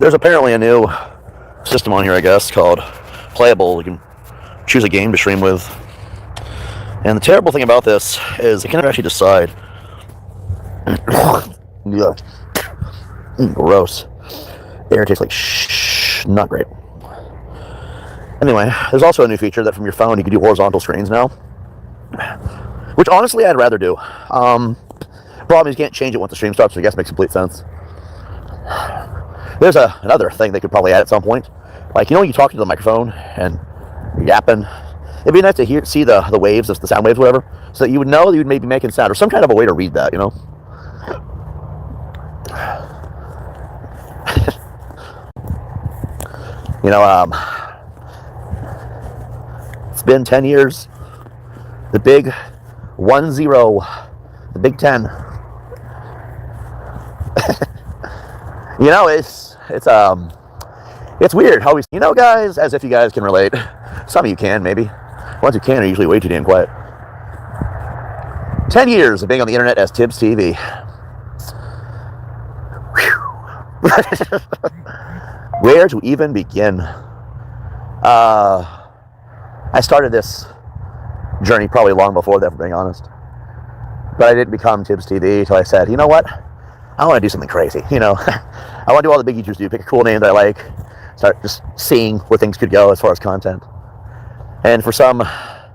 There's apparently a new system on here, I guess, called Playable. You can choose a game to stream with. And the terrible thing about this is I can't actually decide. Yeah. Gross. Air tastes like shh. Not great. Anyway, there's also a new feature that from your phone you can do horizontal screens now. Which honestly I'd rather do. Problem is you can't change it once the stream starts, so I guess it makes complete sense. There's another thing they could probably add at some point. Like, you know when you talk into the microphone and you're yapping? It'd be nice to see the waves, the sound waves, whatever, so that you would know that you would maybe making sound, or some kind of a way to read that, you know? You know, it's been 10 years. The big 1-0, the Big 10. You know, it's weird how we, you know, guys, as if you guys can relate. Some of you can, maybe. Ones who can are usually way too damn quiet. 10 years of being on the internet as TiBBzTV. Where to even begin? I started this journey probably long before that, for being honest. But I didn't become TiBBzTV until I said, you know what? I want to do something crazy, you know. I want to do all the big YouTubers do, pick a cool name that I like, start just seeing where things could go as far as content. And for some, I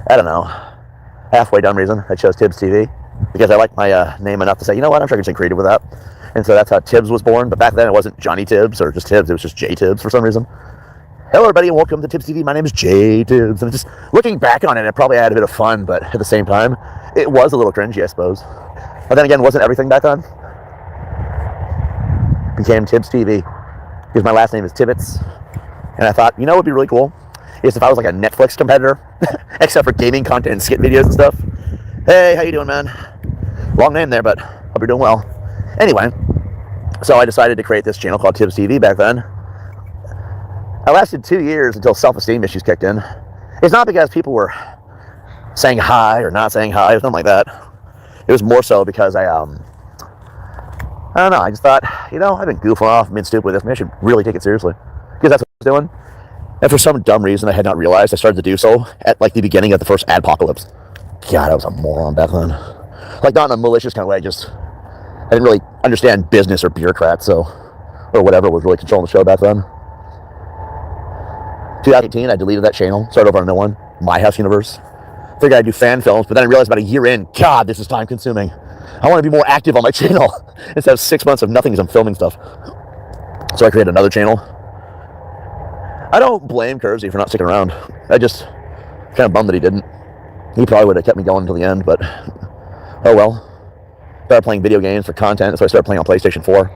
don't know, halfway dumb reason, I chose TiBBzTV because I like my name enough to say, you know what, I'm sure I can get creative with that. And so that's how Tubbz was born. But back then it wasn't Johnny Tubbz or just Tubbz, it was just J Tubbz for some reason. Hello everybody and welcome to TiBBzTV. My name is J Tubbz. And just looking back on it, it probably had a bit of fun, but at the same time, it was a little cringy, I suppose. But then again, wasn't everything back then? Became TiBBzTV because my last name is Tibbets. And I thought, you know what would be really cool? Is if I was like a Netflix competitor, except for gaming content and skit videos and stuff. Hey, how you doing, man? Long name there, but hope you're doing well. Anyway, so I decided to create this channel called TiBBzTV back then. I lasted 2 years until self-esteem issues kicked in. It's not because people were saying hi or not saying hi, it was nothing like that. It was more so because I don't know, I just thought, you know, I've been goofing off and being stupid with this, maybe I should really take it seriously. Because that's what I was doing. And for some dumb reason I had not realized, I started to do so at like the beginning of the first adpocalypse. God, I was a moron back then. Like not in a malicious kind of way, just I didn't really understand business or bureaucrats, so, or whatever was really controlling the show back then. 2018, I deleted that channel, started over on a new one, My House Universe. Figured I'd do fan films, but then I realized about a year in, God, this is time consuming. I want to be more active on my channel instead of 6 months of nothing because I'm filming stuff. So I created another channel. I don't blame Kersey for not sticking around. I just kind of bummed that he didn't. He probably would have kept me going until the end, but oh well. Started playing video games for content, so I started playing on PlayStation 4.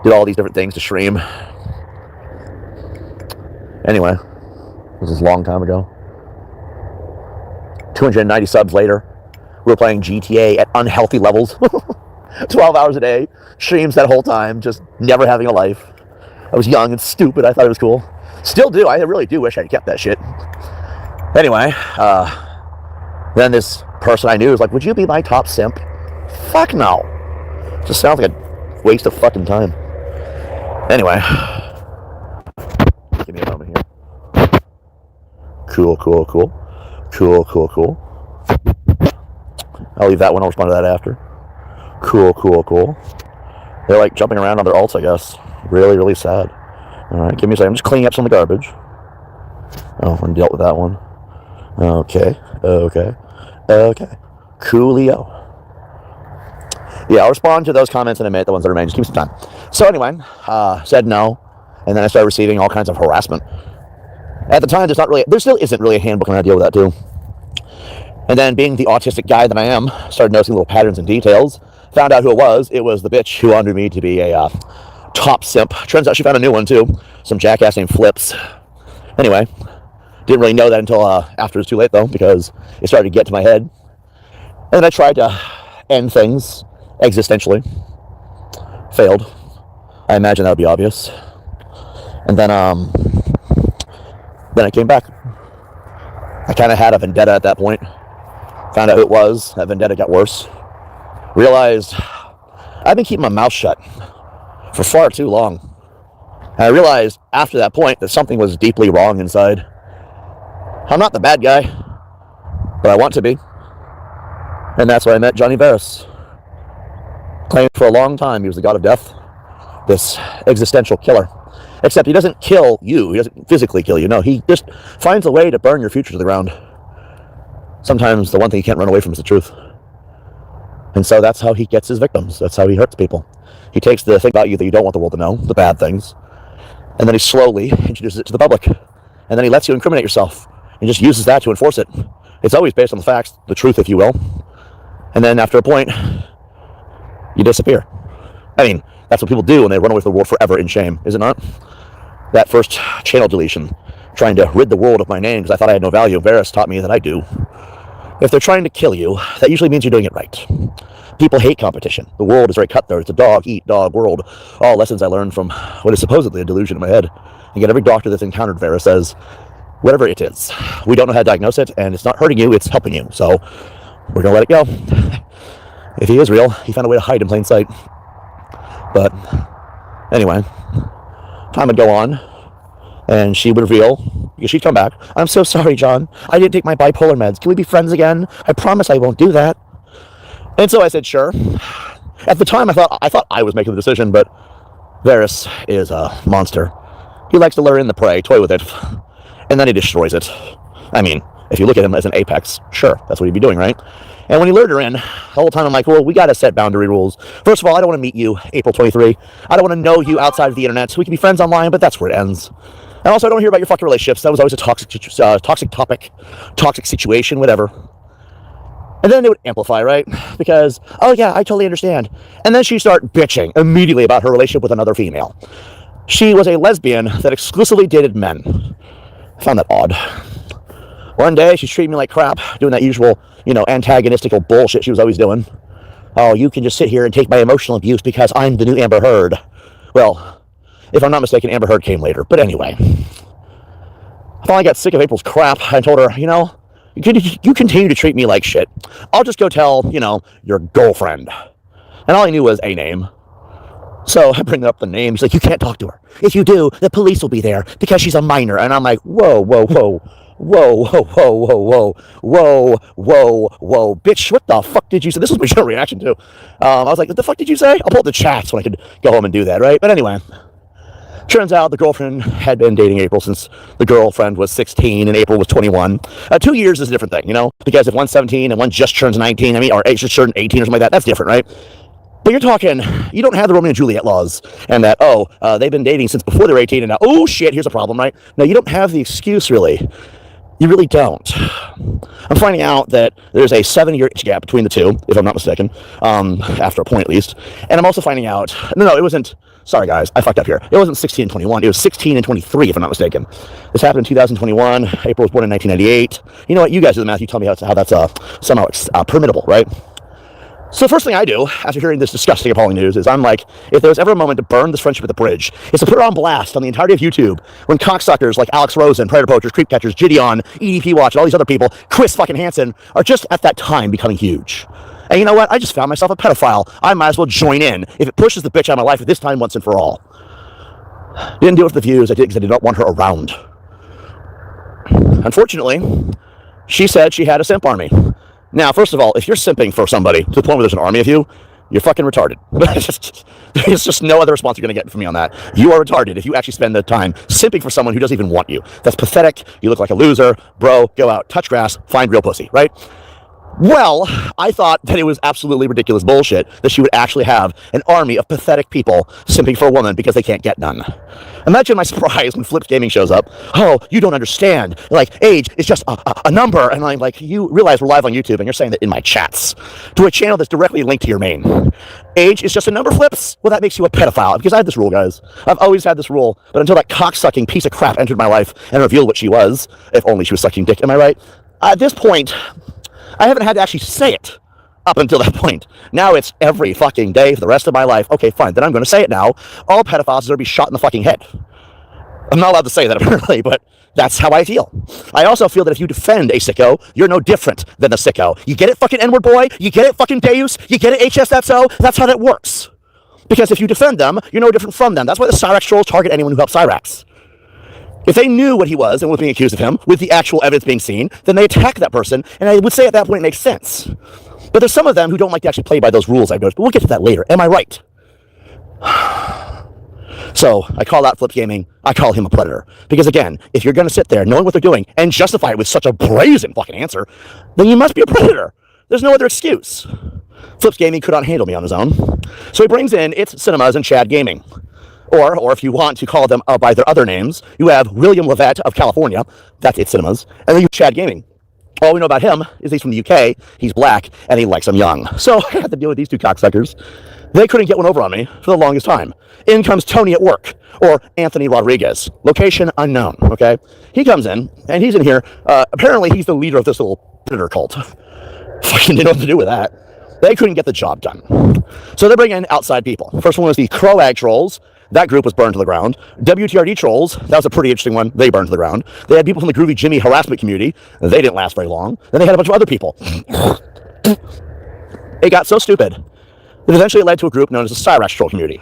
Did all these different things to stream. Anyway, this is a long time ago. 290 subs later, we were playing GTA at unhealthy levels. 12 hours a day, streams that whole time, just never having a life. I was young and stupid, I thought it was cool. Still do, I really do wish I'd kept that shit. Anyway, then this person I knew was like, would you be my top simp? Fuck no. Just sounds like a waste of fucking time. Anyway. Give me a moment here. Cool. I'll leave that one, I'll respond to that after. Cool. They're like jumping around on their alts, I guess. Really sad. Alright, give me a second. I'm just cleaning up some of the garbage. Oh, I dealt with that one. Okay. Coolio. Yeah, I'll respond to those comments in a minute, the ones that remain. Just give me some time. So anyway, said no. And then I started receiving all kinds of harassment. At the time, there still isn't really a handbook on how to deal with that too. And then being the autistic guy that I am, started noticing little patterns and details. Found out who it was. It was the bitch who wanted me to be a top simp. Turns out she found a new one too. Some jackass named Flips. Anyway, didn't really know that until after it was too late though, because it started to get to my head. And then I tried to end things existentially. Failed. I imagine that would be obvious. And then I came back. I kind of had a vendetta at that point. Found out who it was. That vendetta got worse. Realized I've been keeping my mouth shut for far too long. And I realized after that point that something was deeply wrong inside. I'm not the bad guy, but I want to be. And that's why I met Johnny Veras. Claimed for a long time he was the god of death, this existential killer. Except he doesn't kill you, he doesn't physically kill you, no, he just finds a way to burn your future to the ground. Sometimes the one thing you can't run away from is the truth. And so that's how he gets his victims, that's how he hurts people. He takes the thing about you that you don't want the world to know, the bad things, and then he slowly introduces it to the public. And then he lets you incriminate yourself, and just uses that to enforce it. It's always based on the facts, the truth, if you will. And then after a point, you disappear. I mean, that's what people do when they run away from the world forever in shame, is it not? That first channel deletion, trying to rid the world of my name because I thought I had no value. Veras taught me that I do. If they're trying to kill you, that usually means you're doing it right. People hate competition. The world is very cutthroat. It's a dog-eat-dog world. All lessons I learned from what is supposedly a delusion in my head. And yet every doctor that's encountered Veras says, whatever it is, we don't know how to diagnose it, and it's not hurting you, it's helping you. So we're going to let it go. If he is real, he found a way to hide in plain sight. But anyway, time would go on, and she would reveal, because she'd come back, I'm so sorry, John. I didn't take my bipolar meds. Can we be friends again? I promise I won't do that. And so I said, sure. At the time, I thought I was making the decision, but Veras is a monster. He likes to lure in the prey, toy with it, and then he destroys it. I mean, if you look at him as an apex, sure, that's what he'd be doing, right? And when he lured her in, the whole time I'm like, well, we got to set boundary rules. First of all, I don't want to meet you April 23. I don't want to know you outside of the internet. We can be friends online, but that's where it ends. And also, I don't hear about your fucking relationships. That was always a toxic topic, toxic situation, whatever. And then it would amplify, right? Because, oh yeah, I totally understand. And then she'd start bitching immediately about her relationship with another female. She was a lesbian that exclusively dated men. I found that odd. One day, she's treating me like crap, doing that usual, antagonistical bullshit she was always doing. Oh, you can just sit here and take my emotional abuse because I'm the new Amber Heard. Well, if I'm not mistaken, Amber Heard came later. But anyway, I finally got sick of April's crap. I told her, you continue to treat me like shit. I'll just go tell, your girlfriend. And all I knew was a name. So I bring up the name. She's like, you can't talk to her. If you do, the police will be there because she's a minor. And I'm like, whoa. Whoa, bitch, what the fuck did you say? This was my general reaction too. I was like, what the fuck did you say? I'll pull up the chats when I could go home and do that, right? But anyway, turns out the girlfriend had been dating April since the girlfriend was 16 and April was 21. 2 years is a different thing, because if one's 17 and one just turns 19, or just turned 18 or something like that, that's different, right? But you're talking, you don't have the Romeo and Juliet laws and that, they've been dating since before they were 18 and now, oh shit, here's a problem, right? No, you don't have the excuse, really. You really don't. I'm finding out that there's a 7-year age gap between the two, if I'm not mistaken, after a point at least. And I'm also finding out, no, it wasn't, sorry guys, I fucked up here. It wasn't 16 and 21, it was 16 and 23, if I'm not mistaken. This happened in 2021, April was born in 1998. You know what, you guys do the math, you tell me how that's somehow permittable, right? So the first thing I do, after hearing this disgusting, appalling news, is I'm like, if there's ever a moment to burn this friendship at the bridge, it's to put it on blast on the entirety of YouTube when cocksuckers like Alex Rosen, Predator Poachers, Creep Catchers, Gideon, EDP Watch, and all these other people, Chris fucking Hansen, are just at that time becoming huge. And you know what? I just found myself a pedophile. I might as well join in if it pushes the bitch out of my life at this time once and for all. Didn't do it for the views. I did it because I did not want her around. Unfortunately, she said she had a simp army. Now, first of all, if you're simping for somebody to the point where there's an army of you, you're fucking retarded. There's just no other response you're going to get from me on that. You are retarded if you actually spend the time simping for someone who doesn't even want you. That's pathetic. You look like a loser. Bro, go out, touch grass, find real pussy, right? Well, I thought that it was absolutely ridiculous bullshit that she would actually have an army of pathetic people simping for a woman because they can't get none. Imagine my surprise when Flips Gaming shows up. Oh, you don't understand. Like, age is just a number. And I'm like, you realize we're live on YouTube and you're saying that in my chats to a channel that's directly linked to your main. Age is just a number, Flips? Well, that makes you a pedophile. Because I had this rule, guys. I've always had this rule. But until that cock-sucking piece of crap entered my life and revealed what she was, if only she was sucking dick, am I right? At this point, I haven't had to actually say it up until that point. Now it's every fucking day for the rest of my life. Okay, fine, then I'm going to say it now. All pedophiles deserve to be shot in the fucking head. I'm not allowed to say that apparently, but that's how I feel. I also feel that if you defend a sicko, you're no different than a sicko. You get it, fucking N-word boy? You get it, fucking Deus? You get it, HS that's so? That's how that works. Because if you defend them, you're no different from them. That's why the Cyrax trolls target anyone who helps Cyrax. If they knew what he was and was being accused of him, with the actual evidence being seen, then they attack that person, and I would say at that point it makes sense. But there's some of them who don't like to actually play by those rules, I've noticed, but we'll get to that later. Am I right? So, I call out Flips Gaming, I call him a predator. Because again, if you're going to sit there knowing what they're doing and justify it with such a brazen fucking answer, then you must be a predator. There's no other excuse. Flips Gaming could not handle me on his own. So he brings in It's Cinemas and Chad Gaming. Or if you want to call them by their other names, you have William Levette of California, that's It's Cinemas, and then you have Chad Gaming. All we know about him is he's from the UK, he's black, and he likes them young. So I had to deal with these two cocksuckers. They couldn't get one over on me for the longest time. In comes Tony at work, or Anthony Rodriguez. Location unknown, okay? He comes in, and he's in here. Apparently, he's the leader of this little predator cult. Fucking didn't know what to do with that. They couldn't get the job done. So they bring in outside people. First one was the Croag Trolls. That group was burned to the ground. WTRD Trolls, that was a pretty interesting one. They burned to the ground. They had people from the Groovy Jimmy harassment community. They didn't last very long. Then they had a bunch of other people. It got so stupid that eventually it led to a group known as the Cyrax Troll community.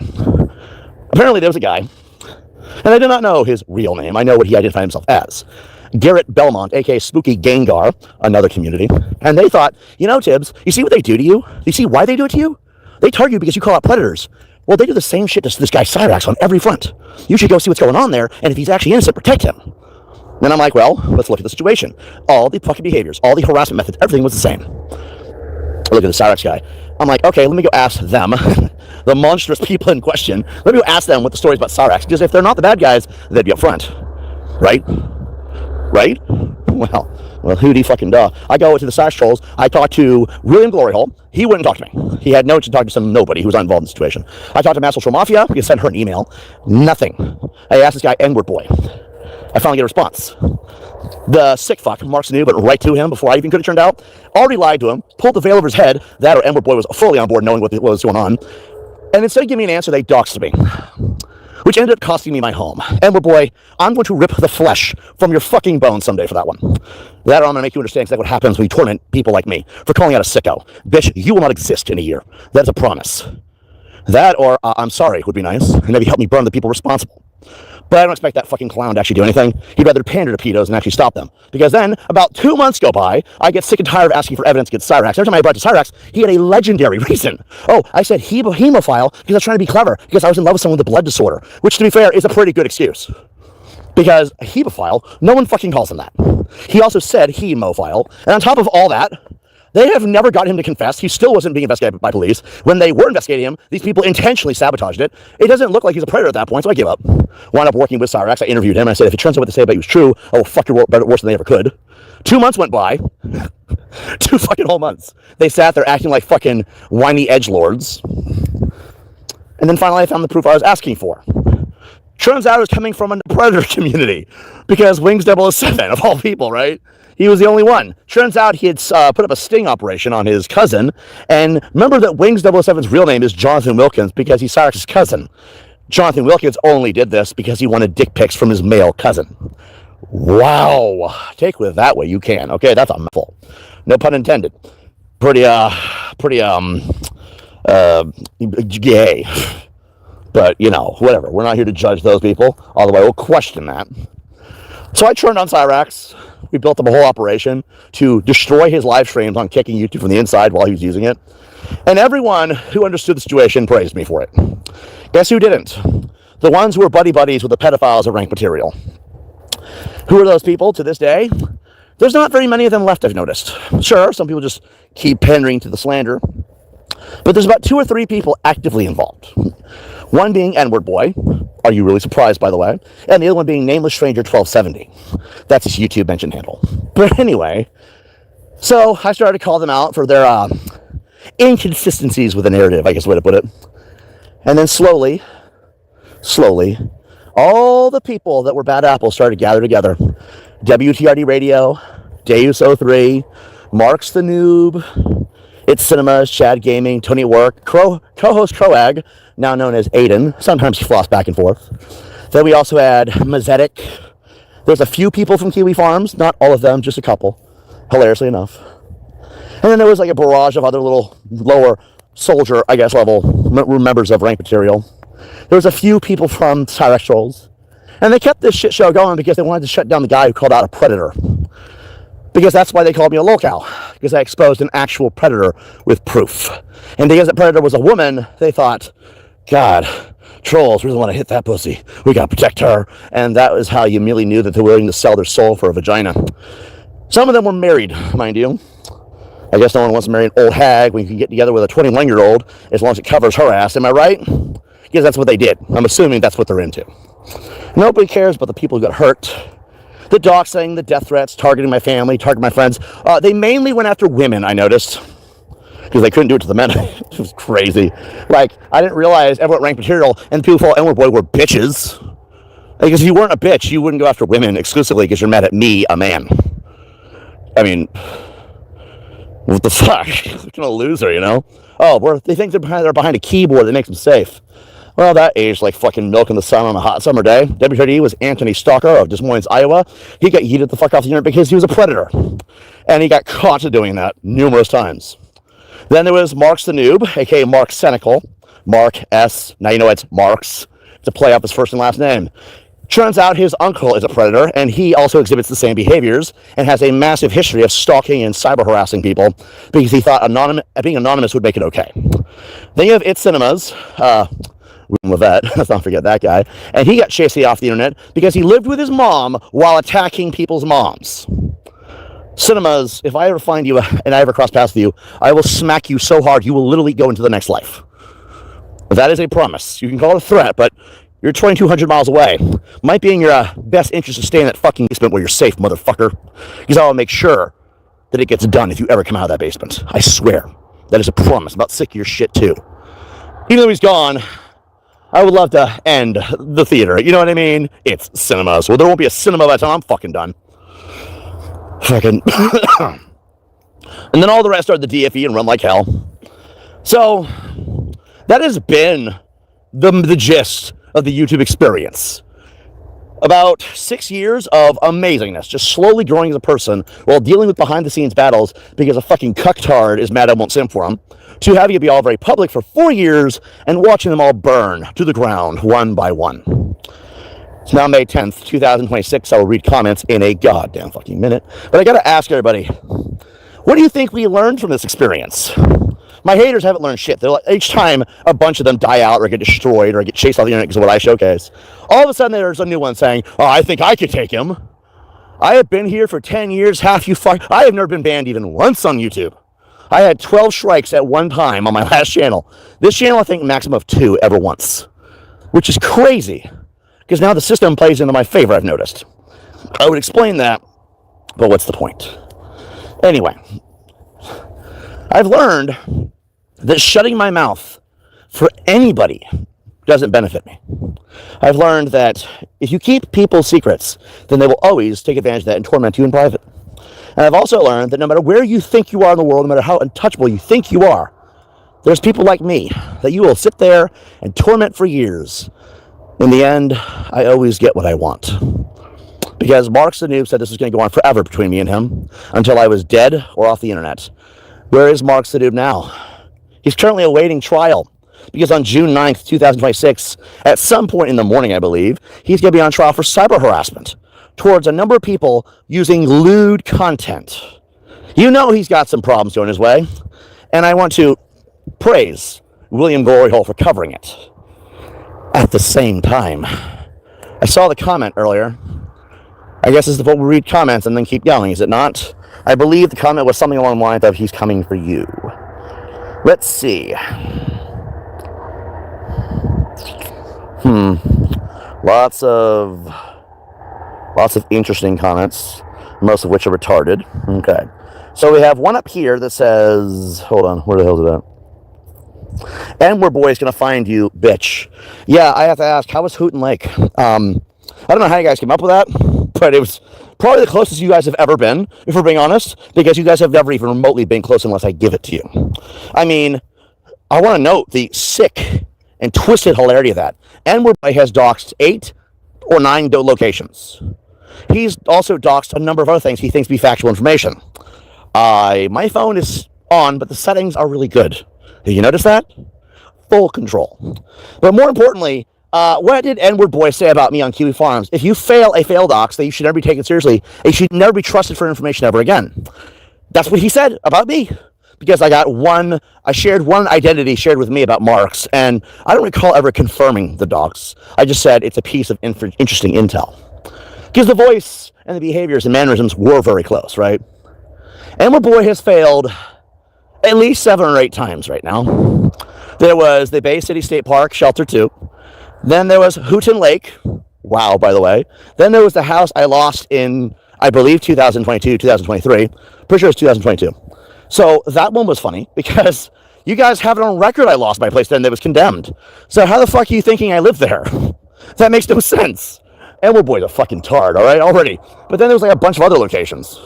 Apparently there was a guy, and I did not know his real name. I know what he identified himself as. Garrett Belmont, A.K.A. Spooky Gengar, another community. And they thought, you know, Tibbz, you see what they do to you? You see why they do it to you? They target you because you call out predators. Well, they do the same shit to this guy Cyrax on every front. You should go see what's going on there, and if he's actually innocent, protect him. Then I'm like, well, let's look at the situation. All the fucking behaviors, all the harassment methods, everything was the same. Look at the Cyrax guy. I'm like, okay, let me go ask them, the monstrous people in question, let me go ask them what the story is about Cyrax, because if they're not the bad guys, they'd be up front. Right? Right? Well, hooty fucking duh. I go to the Cyrax Trolls, I talk to William Gloryhole, he wouldn't talk to me. He had no interest in talking to some nobody who was not involved in the situation. I talked to Master Troll Mafia, we sent her an email, nothing. I asked this guy, N-word boy. I finally get a response. The sick fuck, Mark's new, but right to him before I even could have turned out, already lied to him, pulled the veil over his head, that or N-word boy was fully on board knowing what was going on, and instead of giving me an answer, they doxed me. Which ended up costing me my home. N-word boy, I'm going to rip the flesh from your fucking bones someday for that one. That or I'm going to make you understand exactly what happens when you torment people like me for calling out a sicko. Bitch, you will not exist in a year. That is a promise. That or I'm sorry would be nice, and maybe help me burn the people responsible. But I don't expect that fucking clown to actually do anything. He'd rather pander to pedos and actually stop them. Because then, about 2 months go by, I get sick and tired of asking for evidence against Cyrax. Every time I brought to Cyrax, he had a legendary reason. Oh, I said hemophile because I was trying to be clever, because I was in love with someone with a blood disorder. Which, to be fair, is a pretty good excuse. Because a hemophile, no one fucking calls him that. He also said hemophile. And on top of all that, they have never got him to confess. He still wasn't being investigated by police. When they were investigating him, these people intentionally sabotaged it. It doesn't look like he's a predator at that point, so I gave up. Wound up working with Cyrax. I interviewed him. I said, if it turns out what they say about you was true, I will fuck your better worse than they ever could. 2 months went by. 2 fucking whole months. They sat there acting like fucking whiny edgelords. And then finally I found the proof I was asking for. Turns out it was coming from a predator community. Because Wings 007, of all people, right? He was the only one. Turns out he had put up a sting operation on his cousin. And remember that Wings 007's real name is Jonathan Wilkins because he's Cyrax's cousin. Jonathan Wilkins only did this because he wanted dick pics from his male cousin. Wow. Take with that way you can. Okay, that's a mouthful. No pun intended. Pretty gay. But, you know, whatever. We're not here to judge those people. Although I will question that. So I turned on Cyrax. We built up a whole operation to destroy his live streams on kicking YouTube from the inside while he was using it. And everyone who understood the situation praised me for it. Guess who didn't? The ones who were buddies with the pedophiles of Rank Material. Who are those people to this day? There's not very many of them left, I've noticed. Sure, some people just keep pandering to the slander. But there's about 2 or 3 people actively involved. One being N-word boy. Are you really surprised, by the way? And the other one being Nameless Stranger 1270. That's his YouTube mention handle. But anyway, so I started to call them out for their inconsistencies with the narrative, I guess the way to put it. And then slowly, all the people that were bad apples started to gather together. WTRD Radio, Deus 03, Mark's the Noob, It's Cinemas, Chad Gaming, Tony at Work, co-host Croag, now known as Aiden. Sometimes he flops back and forth. Then we also had Mazetic. There's a few people from Kiwi Farms, not all of them, just a couple, hilariously enough. And then there was like a barrage of other little lower soldier, I guess, level members of rank material. There was a few people from Tyrex Trolls, and they kept this shit show going because they wanted to shut down the guy who called out a predator. Because that's why they called me a lolcow, because I exposed an actual predator with proof. And because that predator was a woman, they thought, God, trolls really want to hit that pussy. We got to protect her. And that was how you immediately knew that they were willing to sell their soul for a vagina. Some of them were married, mind you. I guess no one wants to marry an old hag when you can get together with a 21-year-old as long as it covers her ass. Am I right? Because that's what they did. I'm assuming that's what they're into. Nobody cares about the people who got hurt. The doxing, the death threats, targeting my family, targeting my friends. They mainly went after women, I noticed. Because they couldn't do it to the men. It was crazy. Like, I didn't realize everyone ranked material and people who N-word boy were bitches. Because if you weren't a bitch, you wouldn't go after women exclusively because you're mad at me, a man. I mean, what the fuck? What kind of loser, you know? Oh, they think they're behind a keyboard that makes them safe. Well, that aged like fucking milk in the sun on a hot summer day. WTD was Anthony Stalker of Des Moines, Iowa. He got yeeted the fuck off the internet because he was a predator. And he got caught doing that numerous times. Then there was Marks the Noob, A.K.A. Mark Senecal. Mark S. Now you know it's Marks. To play off his first and last name. Turns out his uncle is a predator, and he also exhibits the same behaviors and has a massive history of stalking and cyber harassing people because he thought being anonymous would make it okay. Then you have It Cinemas, Levette, let's not forget that guy, and he got chased off the internet because he lived with his mom while attacking people's moms. Cinemas, if I ever find you and I ever cross paths with you, I will smack you so hard you will literally go into the next life. That is a promise. You can call it a threat, but you're 2,200 miles away. Might be in your best interest to stay in that fucking basement where you're safe, motherfucker. Because I will make sure that it gets done if you ever come out of that basement. I swear. That is a promise. I'm about sick of your shit, too. Even though he's gone, I would love to end the theater. You know what I mean? It's cinemas. Well, there won't be a cinema by the time I'm fucking done. Fucking. And then all the rest are the DFE and run like hell. So, that has been the gist of the YouTube experience. About 6 years of amazingness, just slowly growing as a person while dealing with behind-the-scenes battles because a fucking cucktard is mad I won't sim for him, to having it be all very public for 4 years and watching them all burn to the ground one by one. It's now May 10th, 2026. I will read comments in a goddamn fucking minute. But I gotta ask everybody, what do you think we learned from this experience? My haters haven't learned shit. They're like, each time a bunch of them die out or get destroyed or get chased off the internet because of what I showcase, all of a sudden there's a new one saying, oh, I think I could take him. I have been here for 10 years, half you fuck. I have never been banned even once on YouTube. I had 12 strikes at one time on my last channel. This channel, I think, maximum of 2 ever once, which is crazy because now the system plays into my favor, I've noticed. I would explain that, but what's the point? Anyway, I've learned that shutting my mouth for anybody doesn't benefit me. I've learned that if you keep people's secrets, then they will always take advantage of that and torment you in private. And I've also learned that no matter where you think you are in the world, no matter how untouchable you think you are, there's people like me that you will sit there and torment for years. In the end, I always get what I want. Because Marks the Noob said this was going to go on forever between me and him until I was dead or off the internet. Where is Marks the Noob now? He's currently awaiting trial because on June 9th, 2026, at some point in the morning, I believe, he's going to be on trial for cyber harassment towards a number of people using lewd content. You know he's got some problems going his way, and I want to praise William Gloryhole for covering it. At the same time, I saw the comment earlier. I guess this is the point we read comments and then keep yelling, is it not? I believe the comment was something along the lines of, he's coming for you. Let's see. Lots of interesting comments, most of which are retarded. Okay. So we have one up here that says, hold on, where the hell is it at? And where boy's gonna find you, bitch. Yeah, I have to ask, how was Hooten Lake? I don't know how you guys came up with that, but it was probably the closest you guys have ever been, if we're being honest, because you guys have never even remotely been close unless I give it to you. I mean, I want to note the sick and twisted hilarity of that. N-word has doxed 8 or 9 locations. He's also doxed a number of other things he thinks be factual information. My phone is on, but the settings are really good. Did you notice that? Full control. But more importantly, what did N-word boy say about me on Kiwi Farms? If you fail a fail dox, that you should never be taken seriously. You should never be trusted for information ever again. That's what he said about me. Because I shared one identity shared with me about Marks, and I don't recall ever confirming the dox. I just said it's a piece of interesting intel. Because the voice and the behaviors and mannerisms were very close, right? N-word boy has failed at least 7 or 8 times right now. There was the Bay City State Park, Shelter 2. Then there was Houghton Lake. Wow, by the way. Then there was the house I lost in, I believe, 2022, 2023. Pretty sure it was 2022. So that one was funny because you guys have it on record I lost my place then that was condemned. So how the fuck are you thinking I lived there? That makes no sense. N-word boy's a fucking tard, all right, already. But then there's like a bunch of other locations.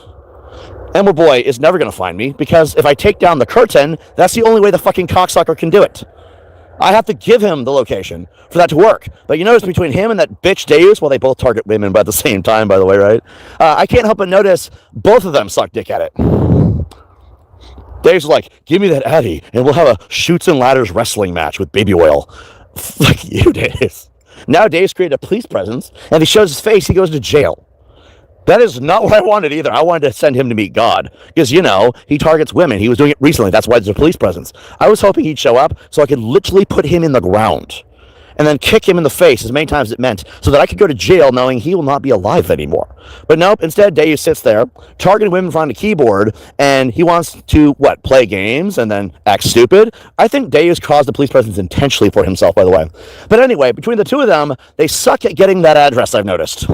N-word boy is never going to find me because if I take down the curtain, that's the only way the fucking cocksucker can do it. I have to give him the location for that to work. But you notice between him and that bitch Deus, well, they both target women, but at the same time, by the way, right? I can't help but notice both of them suck dick at it. Deus is like, give me that Addy, and we'll have a shoots and ladders wrestling match with baby oil. Fuck you, Deus. Now Deus created a police presence, and if he shows his face, he goes to jail. That is not what I wanted either. I wanted to send him to meet God. Because, you know, he targets women. He was doing it recently. That's why there's a police presence. I was hoping he'd show up so I could literally put him in the ground and then kick him in the face as many times as it meant so that I could go to jail knowing he will not be alive anymore. But nope, instead Deus sits there, targeting women from the keyboard, and he wants to, play games and then act stupid? I think Deus caused the police presence intentionally for himself, by the way. But anyway, between the two of them, they suck at getting that address, I've noticed.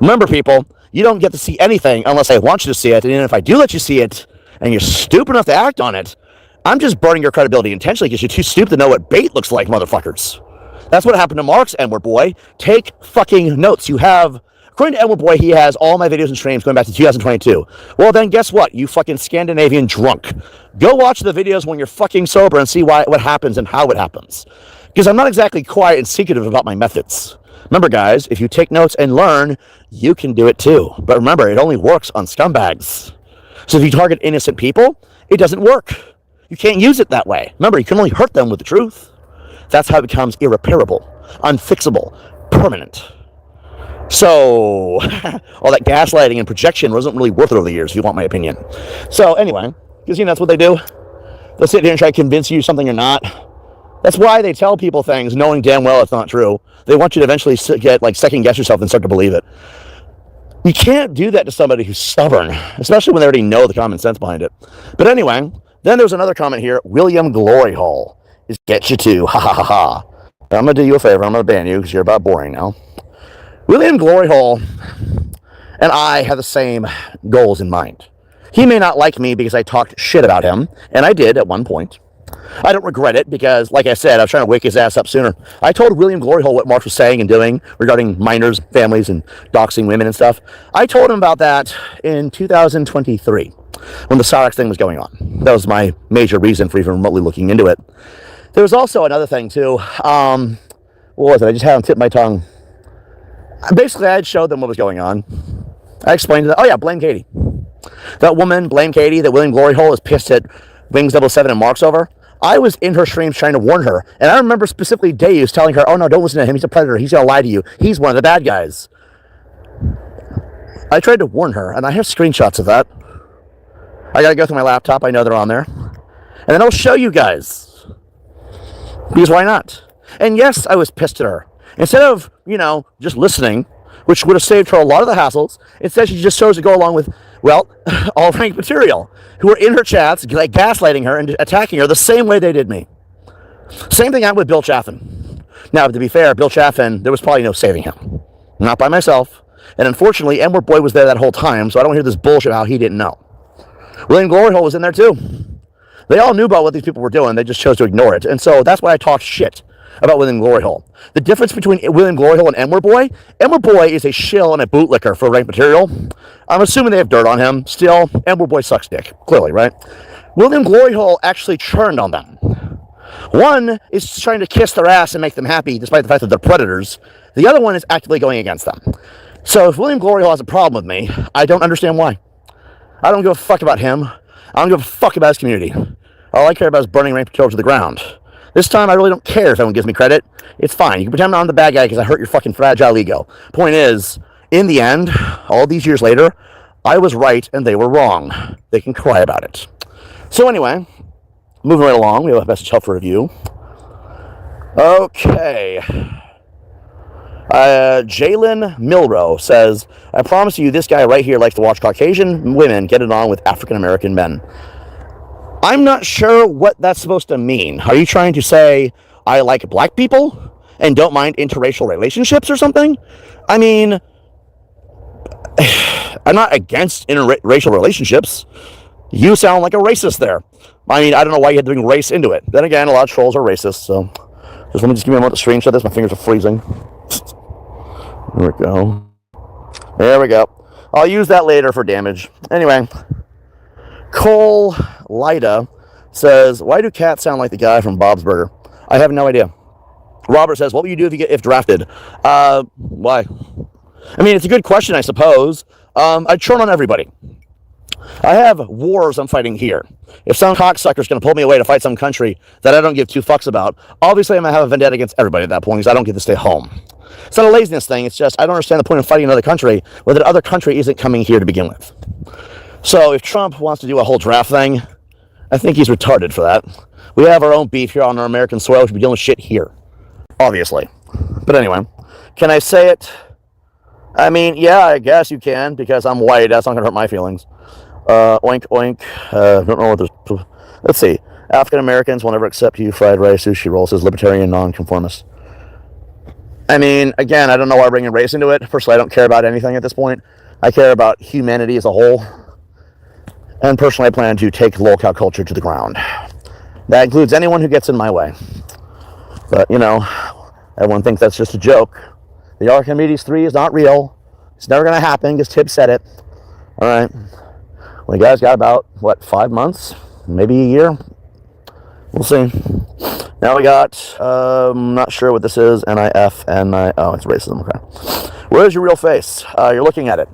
Remember, people, you don't get to see anything unless I want you to see it, and even if I do let you see it, and you're stupid enough to act on it, I'm just burning your credibility intentionally because you're too stupid to know what bait looks like, motherfuckers. That's what happened to Mark's N-word boy. Take fucking notes. You have, according to N-word boy, he has all my videos and streams going back to 2022. Well, then guess what? You fucking Scandinavian drunk. Go watch the videos when you're fucking sober and see what happens and how it happens. Because I'm not exactly quiet and secretive about my methods. Remember, guys, if you take notes and learn, you can do it too. But remember, it only works on scumbags. So if you target innocent people, it doesn't work. You can't use it that way. Remember, you can only hurt them with the truth. That's how it becomes irreparable, unfixable, permanent. So, all that gaslighting and projection wasn't really worth it over the years, if you want my opinion. So, anyway, because, that's what they do. They'll sit here and try to convince you something you're not. That's why they tell people things, knowing damn well it's not true. They want you to eventually get, second-guess yourself and start to believe it. You can't do that to somebody who's stubborn, especially when they already know the common sense behind it. But anyway, then there's another comment here. William Glory Hole is get you too. Ha ha ha ha. I'm going to do you a favor. I'm going to ban you because you're about boring now. William Glory Hole and I have the same goals in mind. He may not like me because I talked shit about him, and I did at one point. I don't regret it because, like I said, I was trying to wake his ass up sooner. I told William Glory Hole what Mark was saying and doing regarding minors, families, and doxing women and stuff. I told him about that in 2023 when the Cyrex thing was going on. That was my major reason for even remotely looking into it. There was also another thing, too. What was it? I just had on tip of my tongue. Basically, I had showed them what was going on. I explained to them, oh yeah, blame Katie. That woman, blame Katie, that William Glory Hole is pissed at Wings 7 and Marks over. I was in her streams trying to warn her. And I remember specifically Deus telling her, oh no, don't listen to him. He's a predator. He's going to lie to you. He's one of the bad guys. I tried to warn her, and I have screenshots of that. I got to go through my laptop. I know they're on there. And then I'll show you guys. Because why not? And yes, I was pissed at her. Instead of, just listening, which would have saved her a lot of the hassles, instead she just chose to go along with, all rank material, who were in her chats, gaslighting her and attacking her the same way they did me. Same thing happened with Bill Chaffin. Now, to be fair, Bill Chaffin, there was probably no saving him. Not by myself. And unfortunately, N-word boy was there that whole time, so I don't hear this bullshit how he didn't know. William Glory Hole was in there too. They all knew about what these people were doing. They just chose to ignore it. And so that's why I talked shit about William Glory Hole. The difference between William Glory Hole and N-word boy is a shill and a bootlicker for rank material. I'm assuming they have dirt on him. Still, N-word boy sucks dick. Clearly, right? William Glory Hole actually churned on them. One is trying to kiss their ass and make them happy, despite the fact that they're predators. The other one is actively going against them. So if William Glory Hole has a problem with me, I don't understand why. I don't give a fuck about him. I don't give a fuck about his community. All I care about is burning rain patrol to the ground. This time, I really don't care if anyone gives me credit. It's fine. You can pretend I'm the bad guy because I hurt your fucking fragile ego. Point is, in the end, all these years later, I was right and they were wrong. They can cry about it. So anyway, moving right along, we have a message help for review. Okay. Jalen Milrow says, I promise you this guy right here likes to watch Caucasian women get it on with African American men. I'm not sure what that's supposed to mean. Are you trying to say I like black people and don't mind interracial relationships or something? I mean, I'm not against interracial relationships. You sound like a racist there. I mean, I don't know why you had to bring race into it. Then again, a lot of trolls are racist, so just let me give me a moment to screenshot this. My fingers are freezing. There we go. There we go. I'll use that later for damage. Anyway, Cole Lida says, why do cats sound like the guy from Bob's Burger? I have no idea. Robert says, what would you do if drafted? Why? I mean, it's a good question, I suppose. I'd turn on everybody. I have wars I'm fighting here. If some cocksucker's going to pull me away to fight some country that I don't give two fucks about, obviously I'm going to have a vendetta against everybody at that point because I don't get to stay home. It's not a laziness thing. It's just I don't understand the point of fighting another country when that other country isn't coming here to begin with. So if Trump wants to do a whole draft thing, I think he's retarded for that. We have our own beef here on our American soil. We should be dealing with shit here. Obviously. But anyway, can I say it? I mean, yeah, I guess you can because I'm white. That's not going to hurt my feelings. Oink, oink. Don't know what there's... Let's see. African Americans will never accept you fried rice sushi rolls as libertarian nonconformist. I mean, again, I don't know why I'm bringing race into it. Personally, I don't care about anything at this point. I care about humanity as a whole. And personally, I plan to take lolcow culture to the ground. That includes anyone who gets in my way. But, you know, everyone thinks that's just a joke. The Archimedes 3 is not real. It's never going to happen because Tibbz said it. All right. Well, you guys got about, 5 months? Maybe a year? We'll see. Now we got, I'm not sure what this is. NIF, oh, it's racism. Okay. Where's your real face? You're looking at it.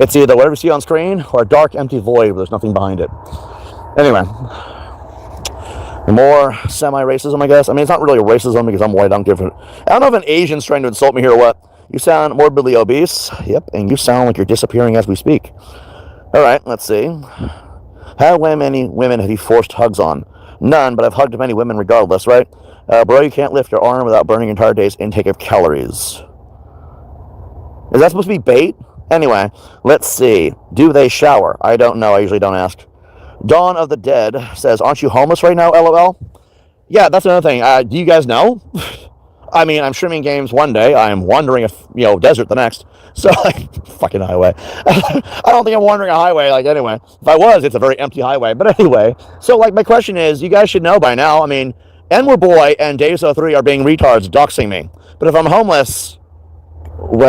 It's either whatever you see on screen or a dark, empty void where there's nothing behind it. Anyway. More semi-racism, I guess. I mean, it's not really racism because I'm white. I don't give a... I don't know if an Asian's trying to insult me here or what. You sound morbidly obese. Yep, and you sound like you're disappearing as we speak. All right, let's see. How many women have you forced hugs on? None, but I've hugged many women regardless, right? Bro, you can't lift your arm without burning your entire day's intake of calories. Is that supposed to be bait? Anyway, let's see. Do they shower? I don't know. I usually don't ask. Dawn of the Dead says, aren't you homeless right now, LOL? Yeah, that's another thing. Do you guys know? I mean, I'm streaming games one day. I'm wandering a desert the next. So, fucking highway. I don't think I'm wandering a highway, anyway. If I was, it's a very empty highway. But anyway, so, my question is, you guys should know by now. I mean, N-Word and Days03 are being retards doxing me. But if I'm homeless,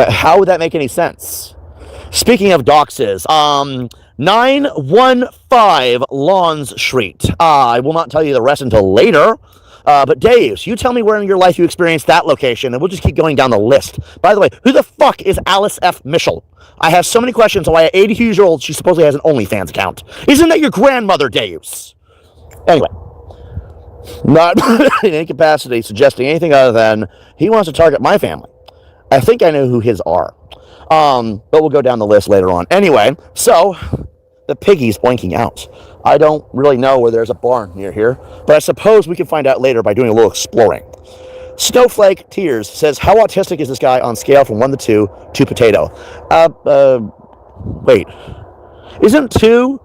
how would that make any sense? Speaking of doxes, 915 Lawns Street. I will not tell you the rest until later. But Dave, you tell me where in your life you experienced that location, and we'll just keep going down the list. By the way, who the fuck is Alice F. Mischel? I have so many questions on why at 82 years old she supposedly has an OnlyFans account. Isn't that your grandmother, Deus? Anyway, not in any capacity suggesting anything other than he wants to target my family. I think I know who his are. But we'll go down the list later on. Anyway, so the piggy's oinking out. I don't really know where there's a barn near here, but I suppose we can find out later by doing a little exploring. Snowflake Tears says, how autistic is this guy on scale from 1 to 2 to potato? Wait. Isn't 2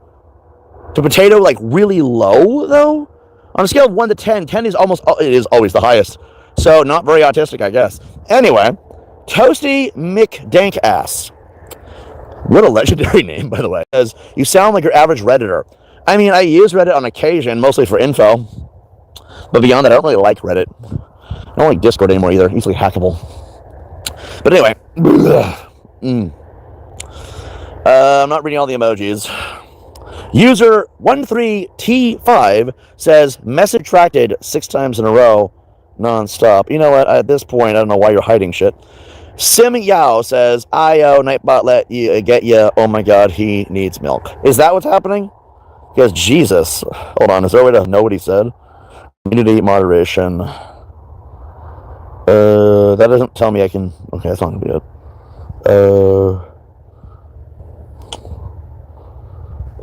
to potato, really low, though? On a scale of 1 to 10, 10 is always the highest. So, not very autistic, I guess. Anyway, Toasty McDankass. What a legendary name, by the way. Says, you sound like your average Redditor. I mean, I use Reddit on occasion, mostly for info. But beyond that, I don't really like Reddit. I don't like Discord anymore either. Easily hackable. But anyway. I'm not reading all the emojis. User 13T5 says, message retracted 6 times in a row, non-stop. You know what? At this point, I don't know why you're hiding shit. Sim Yao says, Nightbot let you get you. Oh my god, he needs milk. Is that what's happening? Because Jesus, hold on, is there a way to know what he said? Community moderation. That doesn't tell me I can. Okay, that's not gonna be it.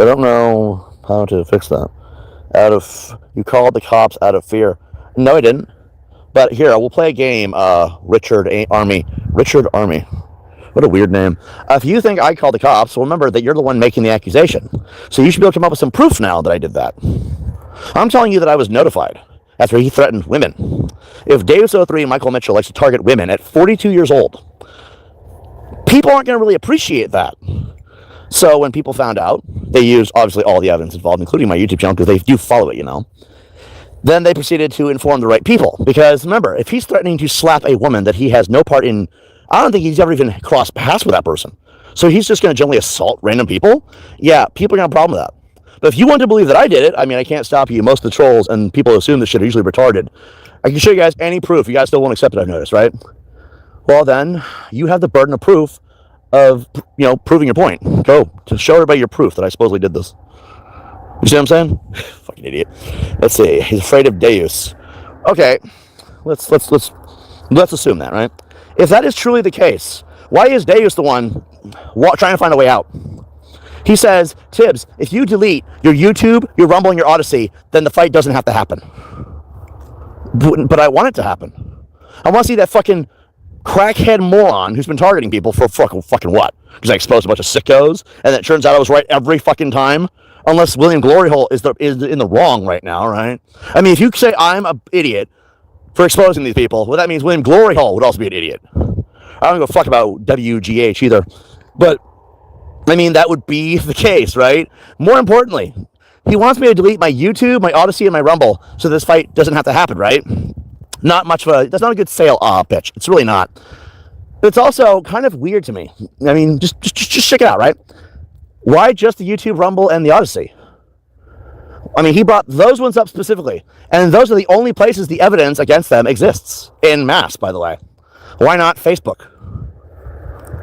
I don't know how to fix that. You called the cops out of fear. No, I didn't. But here, we'll play a game. Richard Army. What a weird name. If you think I called the cops, well, remember that you're the one making the accusation. So you should be able to come up with some proof now that I did that. I'm telling you that I was notified after he threatened women. If Dave03 Michael Mitchell likes to target women at 42 years old, people aren't going to really appreciate that. So when people found out, they used obviously all the evidence involved, including my YouTube channel, because they do follow it, you know. Then they proceeded to inform the right people. Because remember, if he's threatening to slap a woman that he has no part in, I don't think he's ever even crossed paths with that person. So he's just going to generally assault random people? Yeah, people are going to have a problem with that. But if you want to believe that I did it, I mean, I can't stop you. Most of the trolls and people who assume this shit are usually retarded. I can show you guys any proof. You guys still won't accept it, I've noticed, right? Well, then, you have the burden of proof of, proving your point. Go, to show everybody your proof that I supposedly did this. You see what I'm saying? Fucking idiot. Let's see. He's afraid of Deus. Okay, let's assume that, right? If that is truly the case, why is Deus the one trying to find a way out? He says, Tibbz, if you delete your YouTube, your Rumble, and your Odyssey, then the fight doesn't have to happen. But I want it to happen. I want to see that fucking crackhead moron who's been targeting people for fucking what? Because I exposed a bunch of sickos, and it turns out I was right every fucking time. Unless William Gloryhole is in the wrong right now, right? I mean, if you say I'm an idiot for exposing these people, well, that means William Gloryhole would also be an idiot. I don't give a fuck about WGH either. But, I mean, that would be the case, right? More importantly, he wants me to delete my YouTube, my Odyssey, and my Rumble so this fight doesn't have to happen, right? Not much of a... That's not a good sale pitch. It's really not. But it's also kind of weird to me. I mean, just check it out, right? Why just the YouTube, Rumble, and the Odyssey? I mean, he brought those ones up specifically. And those are the only places the evidence against them exists. En masse, by the way. Why not Facebook?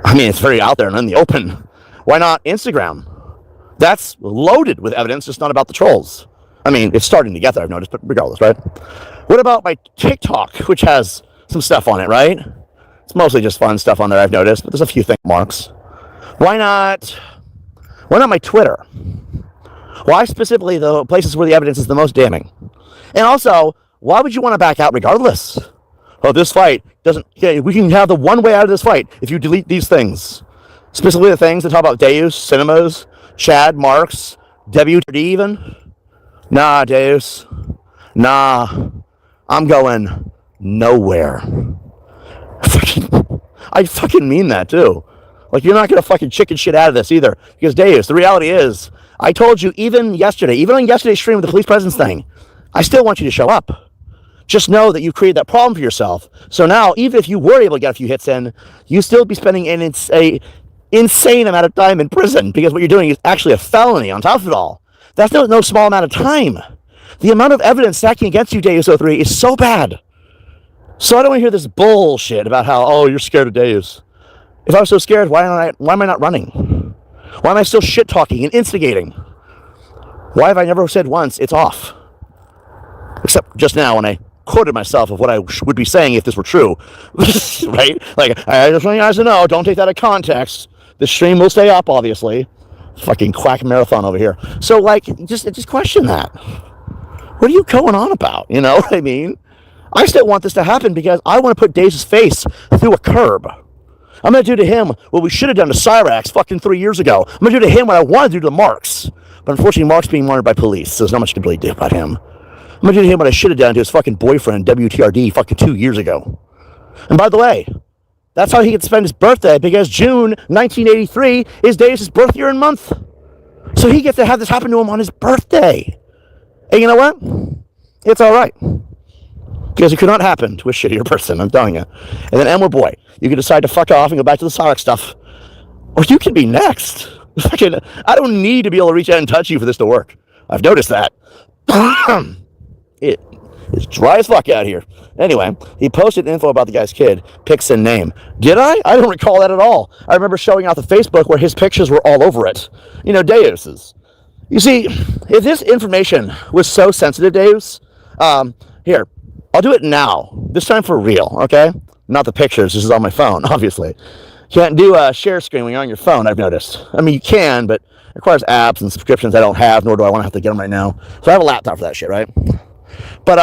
I mean, it's very out there and in the open. Why not Instagram? That's loaded with evidence, just not about the trolls. I mean, it's starting to get there, I've noticed, but regardless, right? What about my TikTok, which has some stuff on it, right? It's mostly just fun stuff on there, I've noticed, but there's a few think marks. Why not my Twitter? Why specifically the places where the evidence is the most damning? And also, why would you want to back out regardless? Oh, this fight doesn't... Yeah, we can have the one way out of this fight if you delete these things. Specifically the things that talk about Deus, Cinemas, Chad, Marks, WTD even. Nah, Deus. Nah. I'm going nowhere. I fucking mean that too. Like, you're not going to fucking chicken shit out of this either. Because Deus, the reality is, I told you even on yesterday's stream with the police presence thing, I still want you to show up. Just know that you've created that problem for yourself. So now, even if you were able to get a few hits in, you still be spending an insane amount of time in prison because what you're doing is actually a felony on top of it all. That's no small amount of time. The amount of evidence stacking against you, Deus03, is so bad. So I don't want to hear this bullshit about how, oh, you're scared of Deus. If I was so scared, why am I not running? Why am I still shit-talking and instigating? Why have I never said once, it's off? Except just now when I quoted myself of what I would be saying if this were true. Right? Like, I just want you guys to know, don't take that out of context. The stream will stay up, obviously. Fucking quack marathon over here. So, like, just question that. What are you going on about? You know what I mean? I still want this to happen because I want to put Dave's face through a curb. I'm going to do to him what we should have done to Cyrax fucking 3 years ago. I'm going to do to him what I want to do to Marks. But unfortunately, Mark's being monitored by police, so there's not much to really do about him. I'm going to do to him what I should have done to his fucking boyfriend, WTRD, fucking 2 years ago. And by the way, that's how he can spend his birthday, because June 1983 is Dave's birth year and month. So he gets to have this happen to him on his birthday. And you know what? It's all right. Because it could not happen to a shittier person, I'm telling you. And then Elmer Boy, you can decide to fuck off and go back to the Cyrax stuff. Or you can be next. I don't need to be able to reach out and touch you for this to work. I've noticed that. It is dry as fuck out here. Anyway, he posted info about the guy's kid, pics and name. Did I? I don't recall that at all. I remember showing out the Facebook where his pictures were all over it. You know, Deus's. You see, if this information was so sensitive, Dave's, here, I'll do it now. This time for real, okay? Not the pictures. This is on my phone, obviously. Can't do a share screen when you're on your phone, I've noticed. I mean, you can, but it requires apps and subscriptions I don't have, nor do I want to have to get them right now. So I have a laptop for that shit, right? But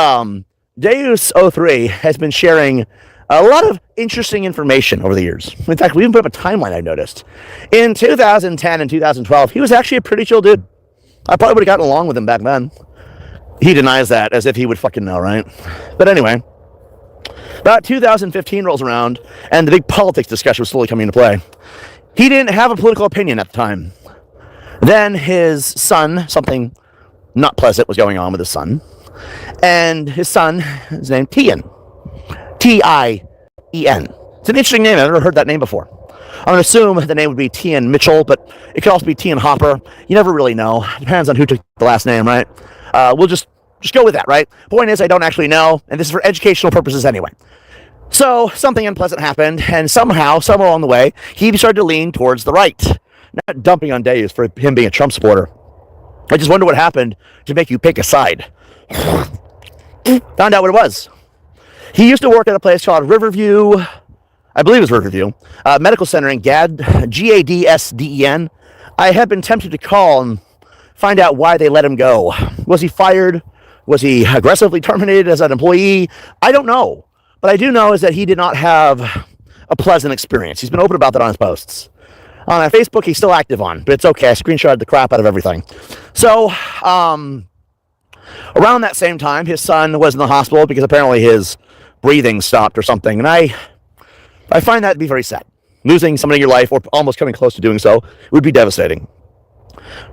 Deus03 has been sharing a lot of interesting information over the years. In fact, we even put up a timeline, I noticed. In 2010 and 2012, he was actually a pretty chill dude. I probably would have gotten along with him back then. He denies that as if he would fucking know, right? But anyway, about 2015 rolls around, and the big politics discussion was slowly coming into play. He didn't have a political opinion at the time. Then his son, something not pleasant was going on with his son, and his son is named Tien. Tien. It's an interesting name. I've never heard that name before. I'm going to assume the name would be Tien Mitchell, but it could also be Tien Hopper. You never really know. Depends on who took the last name, right? We'll just go with that, right? Point is, I don't actually know, and this is for educational purposes anyway. So something unpleasant happened, and somehow, somewhere along the way, he started to lean towards the right. Not dumping on Deus for him being a Trump supporter. I just wonder what happened to make you pick a side. Found out what it was. He used to work at a place called Riverview, I believe it was Riverview, Medical Center in Gadsden. I have been tempted to call and find out why they let him go. Was he fired? Was he aggressively terminated as an employee? I don't know. But I do know is that he did not have a pleasant experience. He's been open about that on his posts. On Facebook, he's still active on, but it's okay. I screenshotted the crap out of everything. So, around that same time, his son was in the hospital because apparently his breathing stopped or something. And I find that to be very sad. Losing somebody in your life, or almost coming close to doing so, would be devastating.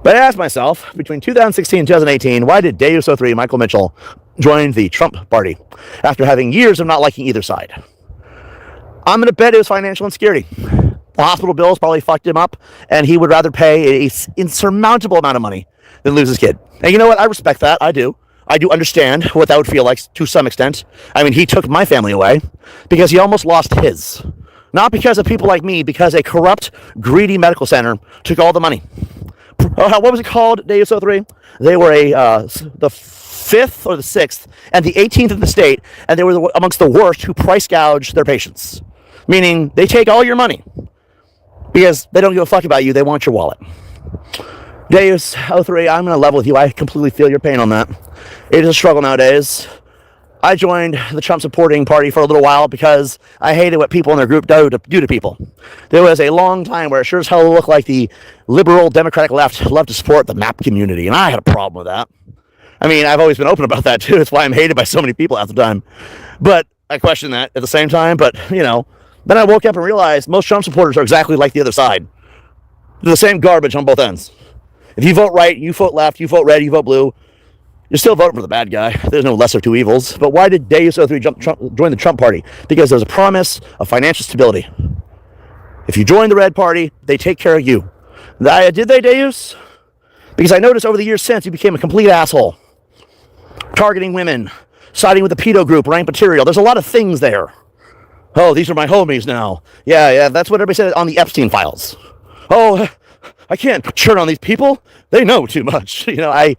But I asked myself, between 2016 and 2018, why did Deus03 Michael Mitchell join the Trump party after having years of not liking either side? I'm going to bet it was financial insecurity. The hospital bills probably fucked him up, and he would rather pay an insurmountable amount of money than lose his kid. And you know what? I respect that. I do. I do understand what that would feel like to some extent. I mean, he took my family away because he almost lost his. Not because of people like me, because a corrupt, greedy medical center took all the money. What was it called, Deus03? They were the 5th or the 6th and the 18th in the state, and they were amongst the worst who price gouge their patients. Meaning, they take all your money because they don't give a fuck about you. They want your wallet. Deus03, I'm going to level with you. I completely feel your pain on that. It is a struggle nowadays. I joined the Trump supporting party for a little while because I hated what people in their group do to people. There was a long time where it sure as hell looked like the liberal Democratic left loved to support the MAP community, and I had a problem with that. I mean, I've always been open about that too. That's why I'm hated by so many people at the time. But I question that at the same time. But, you know, then I woke up and realized most Trump supporters are exactly like the other side. They're the same garbage on both ends. If you vote right, you vote left, you vote red, you vote blue, you're still voting for the bad guy. There's no lesser of two evils. But why did Deus03 join the Trump party? Because there's a promise of financial stability. If you join the red party, they take care of you. Did they, Deus? Because I noticed over the years since, you became a complete asshole. Targeting women, siding with the pedo group, rank material. There's a lot of things there. Oh, these are my homies now. Yeah, that's what everybody said on the Epstein files. Oh, I can't churn on these people. They know too much. You know, I'm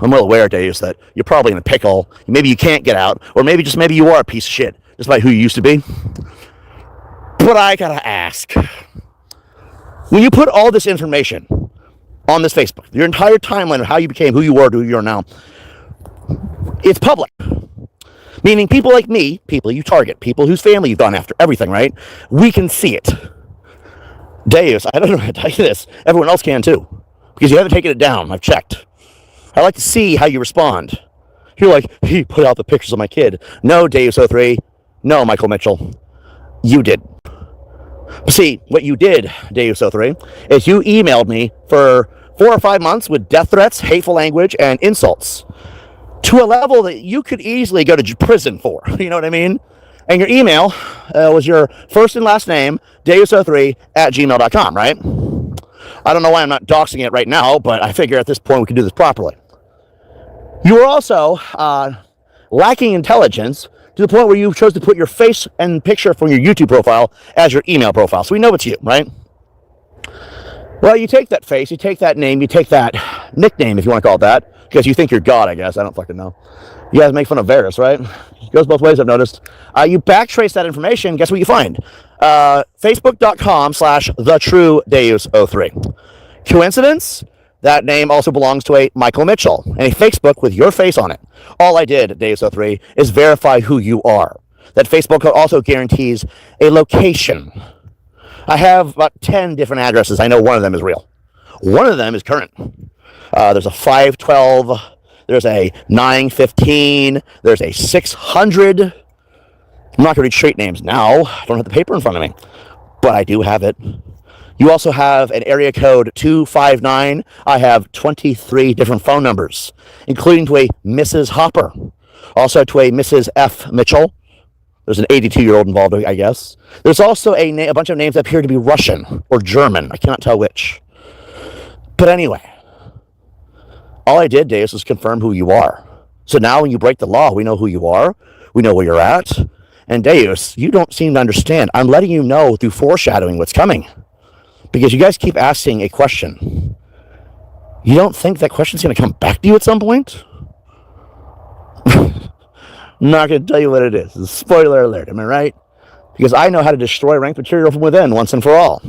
well aware, Deus, that you're probably in a pickle. Maybe you can't get out, or maybe you are a piece of shit, despite who you used to be. But I gotta ask, when you put all this information on this Facebook, your entire timeline of how you became who you were to who you are now, it's public. Meaning people like me, people you target, people whose family you've gone after, everything, right? We can see it. Deus, I don't know how to tell you this. Everyone else can too. Because you haven't taken it down. I've checked. I like to see how you respond. You're like, he put out the pictures of my kid. No, Deus03. No, Michael Mitchell. You did. See, what you did, Deus03, is you emailed me for 4 or 5 months with death threats, hateful language, and insults. To a level that you could easily go to prison for. You know what I mean? And your email was your first and last name, deus03@gmail.com, right? I don't know why I'm not doxing it right now, but I figure at this point we can do this properly. You were also lacking intelligence to the point where you chose to put your face and picture from your YouTube profile as your email profile. So we know it's you, right? Well, you take that face, you take that name, you take that nickname, if you want to call it that, because you think you're God, I guess. I don't fucking know. You guys make fun of Varys, right? It goes both ways, I've noticed. You backtrace that information, guess what you find? Facebook.com/TheTrueDeus03. Coincidence? That name also belongs to a Michael Mitchell and a Facebook with your face on it. All I did, Deus03, is verify who you are. That Facebook also guarantees a location. I have about 10 different addresses. I know one of them is real. One of them is current. There's a 512, there's a 915, there's a 600. I'm not going to read street names now. I don't have the paper in front of me, but I do have it. You also have an area code 259. I have 23 different phone numbers, including to a Mrs. Hopper, also to a Mrs. F. Mitchell. There's an 82-year-old involved, I guess. There's also a bunch of names that appear to be Russian or German. I cannot tell which. But anyway, all I did, Deus, was confirm who you are. So now when you break the law, we know who you are. We know where you're at. And Deus, you don't seem to understand. I'm letting you know through foreshadowing what's coming. Because you guys keep asking a question. You don't think that question's going to come back to you at some point? I'm not going to tell you what it is. Spoiler alert, am I right? Because I know how to destroy ranked material from within once and for all.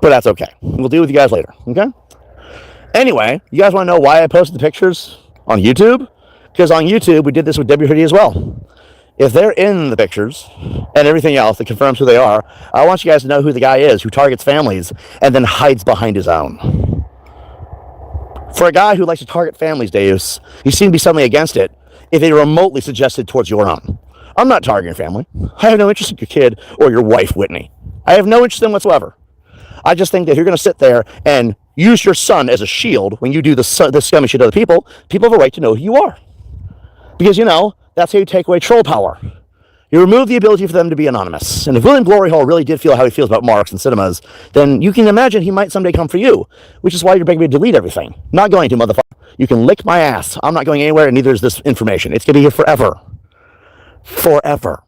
But that's okay. We'll deal with you guys later, okay? Anyway, you guys want to know why I posted the pictures on YouTube? Because on YouTube, we did this with WHD as well. If they're in the pictures and everything else that confirms who they are, I want you guys to know who the guy is who targets families and then hides behind his own. For a guy who likes to target families, Deus, you seem to be suddenly against it if they remotely suggested towards your own. I'm not targeting your family. I have no interest in your kid or your wife, Whitney. I have no interest in whatsoever. I just think that if you're going to sit there and use your son as a shield when you do the scummy shit to other people, people have a right to know who you are. Because, you know, that's how you take away troll power. You remove the ability for them to be anonymous. And if William Glory Hole really did feel how he feels about Marx and cinemas, then you can imagine he might someday come for you, which is why you're begging me to delete everything. Not going to, motherfucker. You can lick my ass. I'm not going anywhere, and neither is this information. It's going to be here forever. Forever.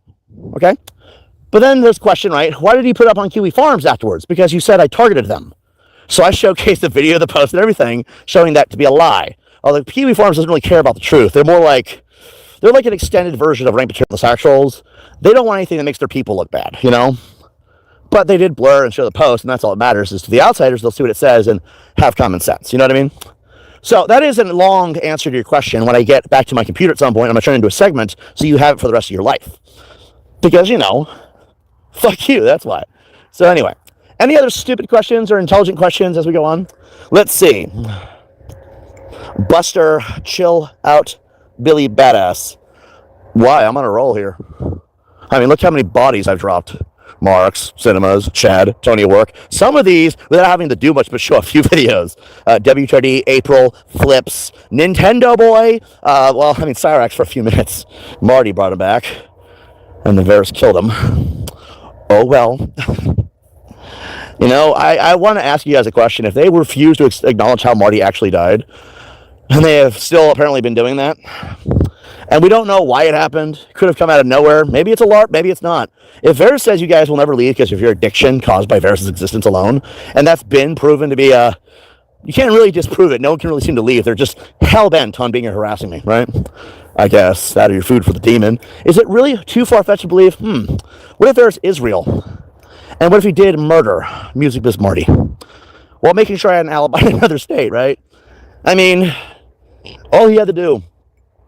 Okay? But then there's the question, right? Why did he put up on Kiwi Farms afterwards? Because you said I targeted them. So I showcased the video, the post, and everything, showing that to be a lie. Although Kiwi Farms doesn't really care about the truth. They're more like... They're like an extended version of ranked material sex trolls. They don't want anything that makes their people look bad, you know? But they did blur and show the post, and that's all that matters, is to the outsiders, they'll see what it says and have common sense. You know what I mean? So that is a long answer to your question. When I get back to my computer at some point, I'm going to turn it into a segment so you have it for the rest of your life. Because, you know, fuck you, that's why. So anyway, any other stupid questions or intelligent questions as we go on? Let's see. Buster, chill out. Billy Badass. Why? I'm on a roll here. I mean, look how many bodies I've dropped. Marks, Cinemas, Chad, Tony at Work. Some of these, without having to do much but show a few videos. WTRD, April, Flips, Nintendo Boy. Well, I mean, Cyrax for a few minutes. Marty brought him back. And the Varys killed him. Oh, well. You know, I want to ask you guys a question. If they refuse to acknowledge how Marty actually died, and they have still apparently been doing that. And we don't know why it happened. Could have come out of nowhere. Maybe it's a LARP, maybe it's not. If Varys says you guys will never leave because of your addiction caused by Varys' existence alone, and that's been proven to be you can't really disprove it. No one can really seem to leave. They're just hell-bent on being harassing me, right? I guess that or your food for the demon. Is it really too far-fetched to believe, what if Varys is real? And what if he did murder Music Biz Marty? While making sure I had an alibi in another state, right? I mean... all he had to do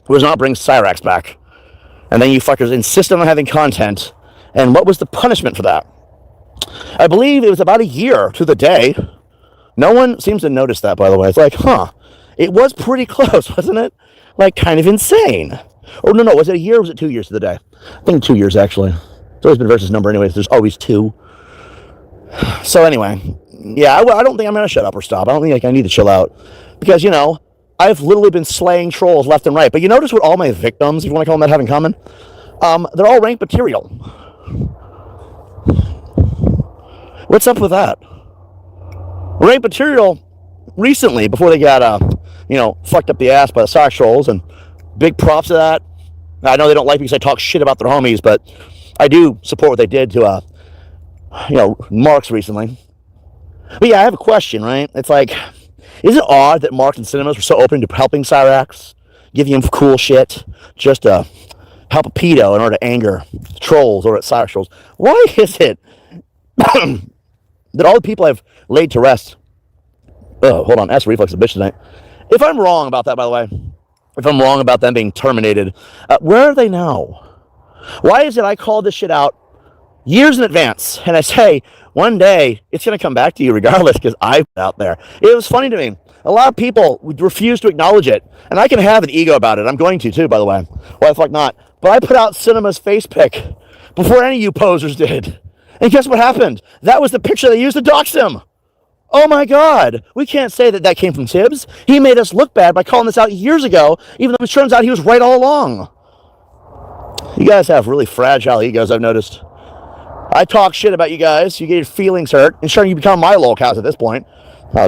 was not bring Cyrax back. And then you fuckers insisted on having content. And what was the punishment for that? I believe it was about a year to the day. No one seems to notice that, by the way. It's like, it was pretty close, wasn't it? Like, kind of insane. Or no, was it a year or was it 2 years to the day? I think 2 years, actually. It's always been versus number anyways. There's always two. So anyway, yeah, I don't think I'm going to shut up or stop. I don't think I need to chill out. Because, you know, I've literally been slaying trolls left and right. But you notice what all my victims, if you want to call them that, have in common? They're all ranked material. What's up with that? Ranked material recently, before they got, fucked up the ass by the sock trolls, and big props to that. I know they don't like me because I talk shit about their homies, but I do support what they did to, Marks recently. But yeah, I have a question, right? It's like, is it odd that Marx and cinemas were so open to helping Cyrax, giving him cool shit, just to help a pedo in order to anger trolls or at Cyrax trolls? Why is it that all the people I've laid to rest, oh, hold on, acid reflux is a bitch tonight. If I'm wrong about that, by the way, if I'm wrong about them being terminated, where are they now? Why is it I call this shit out years in advance, and I say, one day, it's going to come back to you regardless, because I've been out there. It was funny to me. A lot of people refuse to acknowledge it, and I can have an ego about it. I'm going to, too, by the way. Why the fuck not? But I put out Cinema's face pic before any of you posers did. And guess what happened? That was the picture they used to dox him. Oh my God. We can't say that that came from Tubbz. He made us look bad by calling this out years ago, even though it turns out he was right all along. You guys have really fragile egos, I've noticed. I talk shit about you guys, you get your feelings hurt, and sure, you become my lolcows at this point.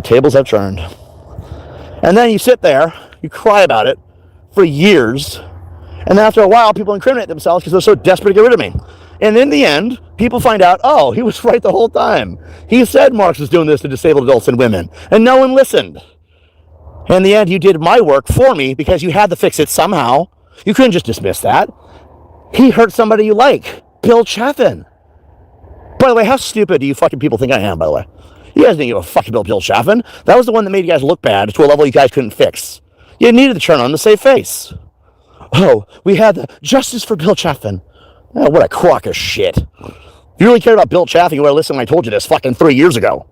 Tables have turned. And then you sit there, you cry about it for years, and then after a while, people incriminate themselves because they're so desperate to get rid of me. And in the end, people find out, oh, he was right the whole time. He said Marx was doing this to disabled adults and women, and no one listened. In the end, you did my work for me because you had to fix it somehow. You couldn't just dismiss that. He hurt somebody you like, Bill Chaffin. By the way, how stupid do you fucking people think I am, by the way? You guys didn't give a fuck about Bill Chaffin. That was the one that made you guys look bad to a level you guys couldn't fix. You needed to turn on the save face. Oh, we had the justice for Bill Chaffin. Oh, what a crock of shit. If you really cared about Bill Chaffin, you would have listened when I told you this fucking 3 years ago.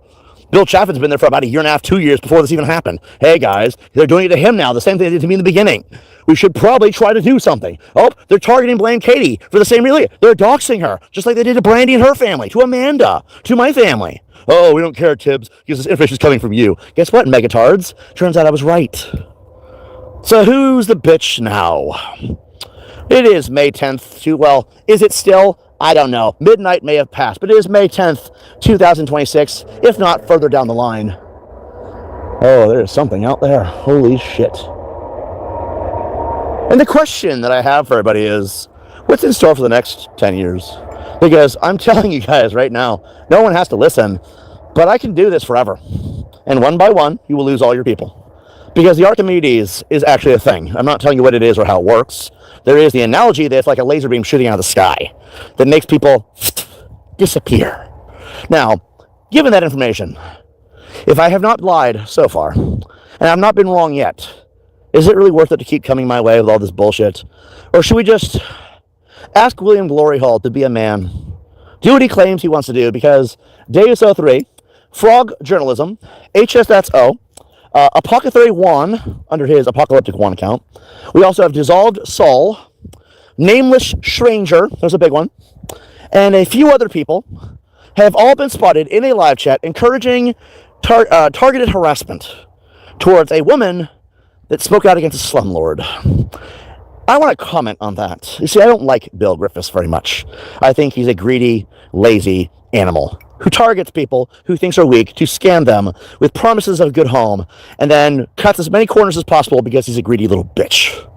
Bill Chaffin's been there for about a year and a half, 2 years before this even happened. Hey guys, they're doing it to him now, the same thing they did to me in the beginning. We should probably try to do something. Oh, they're targeting Blame Katie for the same reason. They're doxing her, just like they did to Brandy and her family, to Amanda, to my family. Oh, we don't care, Tubbz, because this information is coming from you. Guess what, megatards? Turns out I was right. So who's the bitch now? It is May 10th, well, is it still? I don't know. Midnight may have passed, but it is May 10th, 2026, if not further down the line. Oh, there's something out there. Holy shit. And the question that I have for everybody is, what's in store for the next 10 years? Because I'm telling you guys right now, no one has to listen, but I can do this forever. And one by one, you will lose all your people. Because the Archimedes is actually a thing. I'm not telling you what it is or how it works. There is the analogy that it's like a laser beam shooting out of the sky that makes people disappear. Now, given that information, if I have not lied so far, and I've not been wrong yet, is it really worth it to keep coming my way with all this bullshit? Or should we just ask William Glory Hall to be a man, do what he claims he wants to do? Because Deus 03, Frog Journalism, HSO, Apothecary Juan, under his Apocalyptic One account. We also have Dissolved Soul, Nameless Stranger, there's a big one, and a few other people have all been spotted in a live chat encouraging targeted harassment towards a woman that spoke out against a slumlord. I want to comment on that. You see, I don't like Bill Griffiths very much. I think he's a greedy, lazy animal who targets people who thinks are weak to scam them with promises of a good home and then cuts as many corners as possible because he's a greedy little bitch.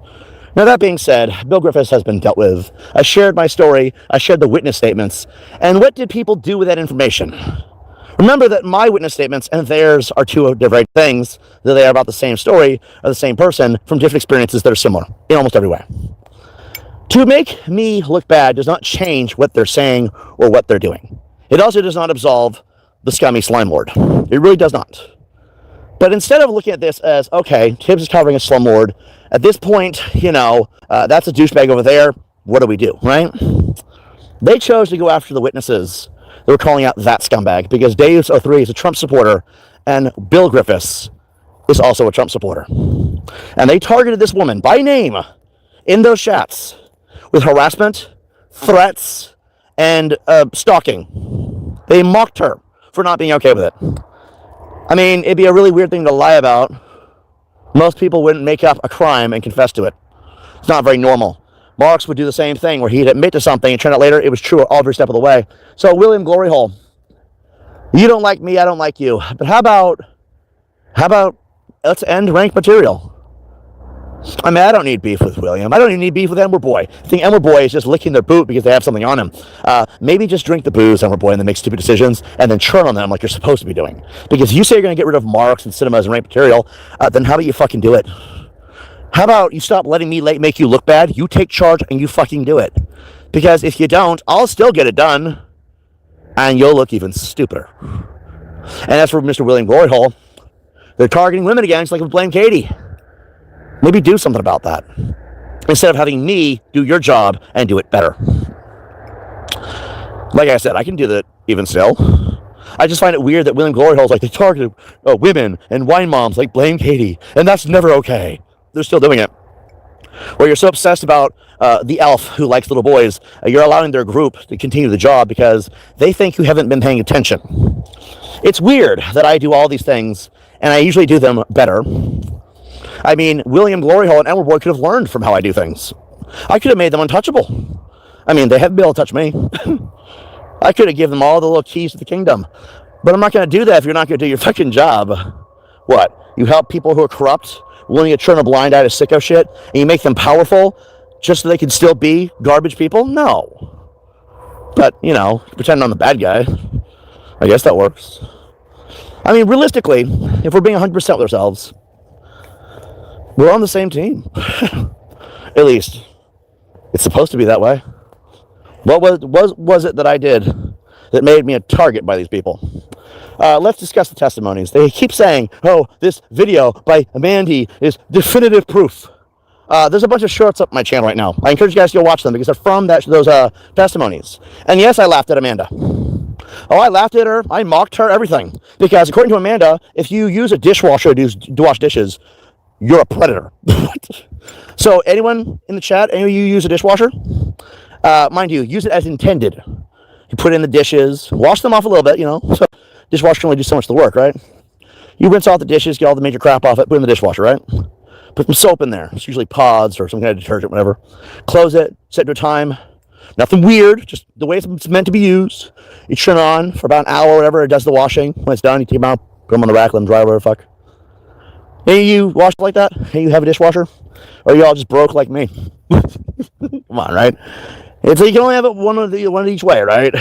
Now, that being said, Bill Griffiths has been dealt with. I shared my story. I shared the witness statements. And what did people do with that information? Remember that my witness statements and theirs are two different things, that they are about the same story, or the same person, from different experiences that are similar in almost every way. To make me look bad does not change what they're saying or what they're doing. It also does not absolve the scummy slime lord. It really does not. But instead of looking at this as, okay, Tubbz is covering a slumlord, at this point, that's a douchebag over there, what do we do, right? They chose to go after the witnesses that were calling out that scumbag, because Deus 03 is a Trump supporter, and Bill Griffiths is also a Trump supporter. And they targeted this woman by name in those chats with harassment, threats, and stalking. They mocked her for not being okay with it. I mean, it'd be a really weird thing to lie about. Most people wouldn't make up a crime and confess to it. It's not very normal. Marx would do the same thing, where he'd admit to something and turn out later it was true every step of the way. So, William Glory Hole, you don't like me, I don't like you. But how about let's end rank material? I mean, I don't need beef with William. I don't even need beef with Ember Boy. I think Ember Boy is just licking their boot because they have something on him. Maybe just drink the booze, Ember Boy, and then make stupid decisions, and then churn on them like you're supposed to be doing. Because if you say you're going to get rid of marks and cinemas and rape material, then how about you fucking do it? How about you stop letting me make you look bad? You take charge and you fucking do it. Because if you don't, I'll still get it done, and you'll look even stupider. And as for Mr. William Gloryhole, they're targeting women again, just like with Blame Katie. Maybe do something about that, instead of having me do your job and do it better. Like I said, I can do that even still. I just find it weird that William Gloryhole's like, they targeted women and wine moms like Blame Katie, and that's never okay. They're still doing it. Or you're so obsessed about the elf who likes little boys, you're allowing their group to continue the job because they think you haven't been paying attention. It's weird that I do all these things, and I usually do them better. I mean, William Gloryhole and Ember Boy could have learned from how I do things. I could have made them untouchable. I mean, they haven't been able to touch me. I could have given them all the little keys to the kingdom. But I'm not going to do that if you're not going to do your fucking job. What? You help people who are corrupt, willing to turn a blind eye to sicko shit, and you make them powerful just so they can still be garbage people? No. But, you know, pretend I'm the bad guy. I guess that works. I mean, realistically, if we're being 100% with ourselves, we're on the same team. At least, it's supposed to be that way. What was it that I did that made me a target by these people? Let's discuss the testimonies. They keep saying, oh, this video by Mandy is definitive proof. There's a bunch of shorts up my channel right now. I encourage you guys to go watch them because they're from those testimonies. And yes, I laughed at Amanda. Oh, I laughed at her. I mocked her, everything. Because according to Amanda, if you use a dishwasher to wash dishes, you're a predator. So anyone in the chat, any of you use a dishwasher? Mind you, use it as intended. You put in the dishes, wash them off a little bit, you know. So dishwasher can only do so much of the work, right? You rinse off the dishes, get all the major crap off it, put it in the dishwasher, right? Put some soap in there. It's usually Pods or some kind of detergent, whatever. Close it, set it to a time. Nothing weird, just the way it's meant to be used. You turn it on for about an hour or whatever. It does the washing. When it's done, you take them out, put them on the rack, let them dry, whatever the fuck. Any of you wash like that? Any of you have a dishwasher? Or are you all just broke like me? Come on, right? It's, you can only have it one of each way, right?